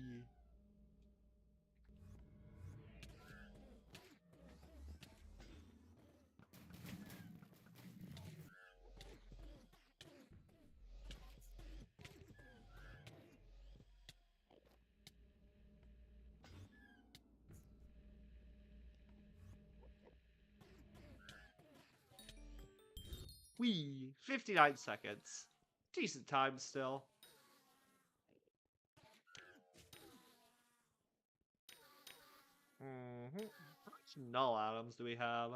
S1: Wee. 59 seconds. Decent time still. How much null atoms do we have?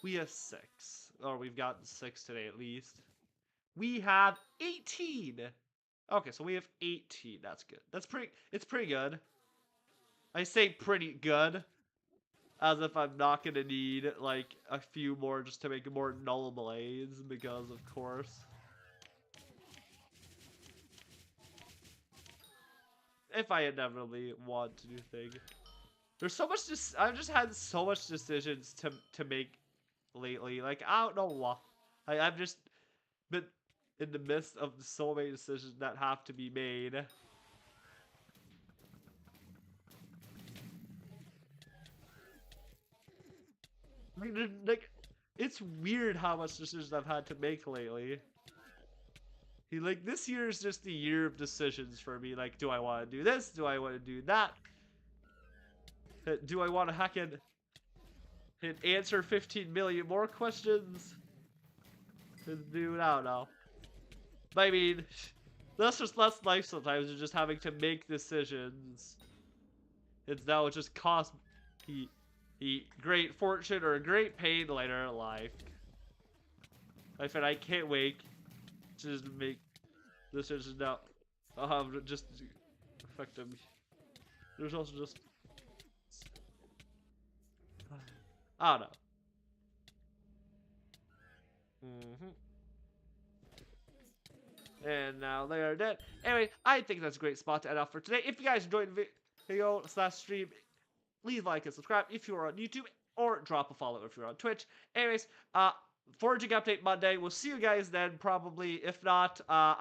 S1: We have 6. Or we've gotten 6 today at least. We have 18. Okay, so we have 18. That's good. It's pretty good. I say pretty good. As if I'm not gonna need, like, a few more just to make more null blades, because of course. If I inevitably want to do things. There's so much I've just had so much decisions to make lately. Like, I don't know why. I've just been in the midst of so many decisions that have to be made. Like, it's weird how much decisions I've had to make lately. Like, this year is just the year of decisions for me. Like, do I want to do this? Do I want to do that? Do I want to hack in and answer 15 million more questions? Dude, I don't know. But I mean, that's just less life sometimes. You're just having to make decisions. It's now it just costs great fortune or great pain later in life. I said I can't wait to just make decisions now. Just affect them. There's also just I don't know. And now they are dead. Anyway, I think that's a great spot to end off for today. If you guys enjoyed the video / stream, leave a like and subscribe if you are on YouTube, or drop a follow if you're on Twitch. Anyways, foraging update Monday. We'll see you guys then, probably. If not, I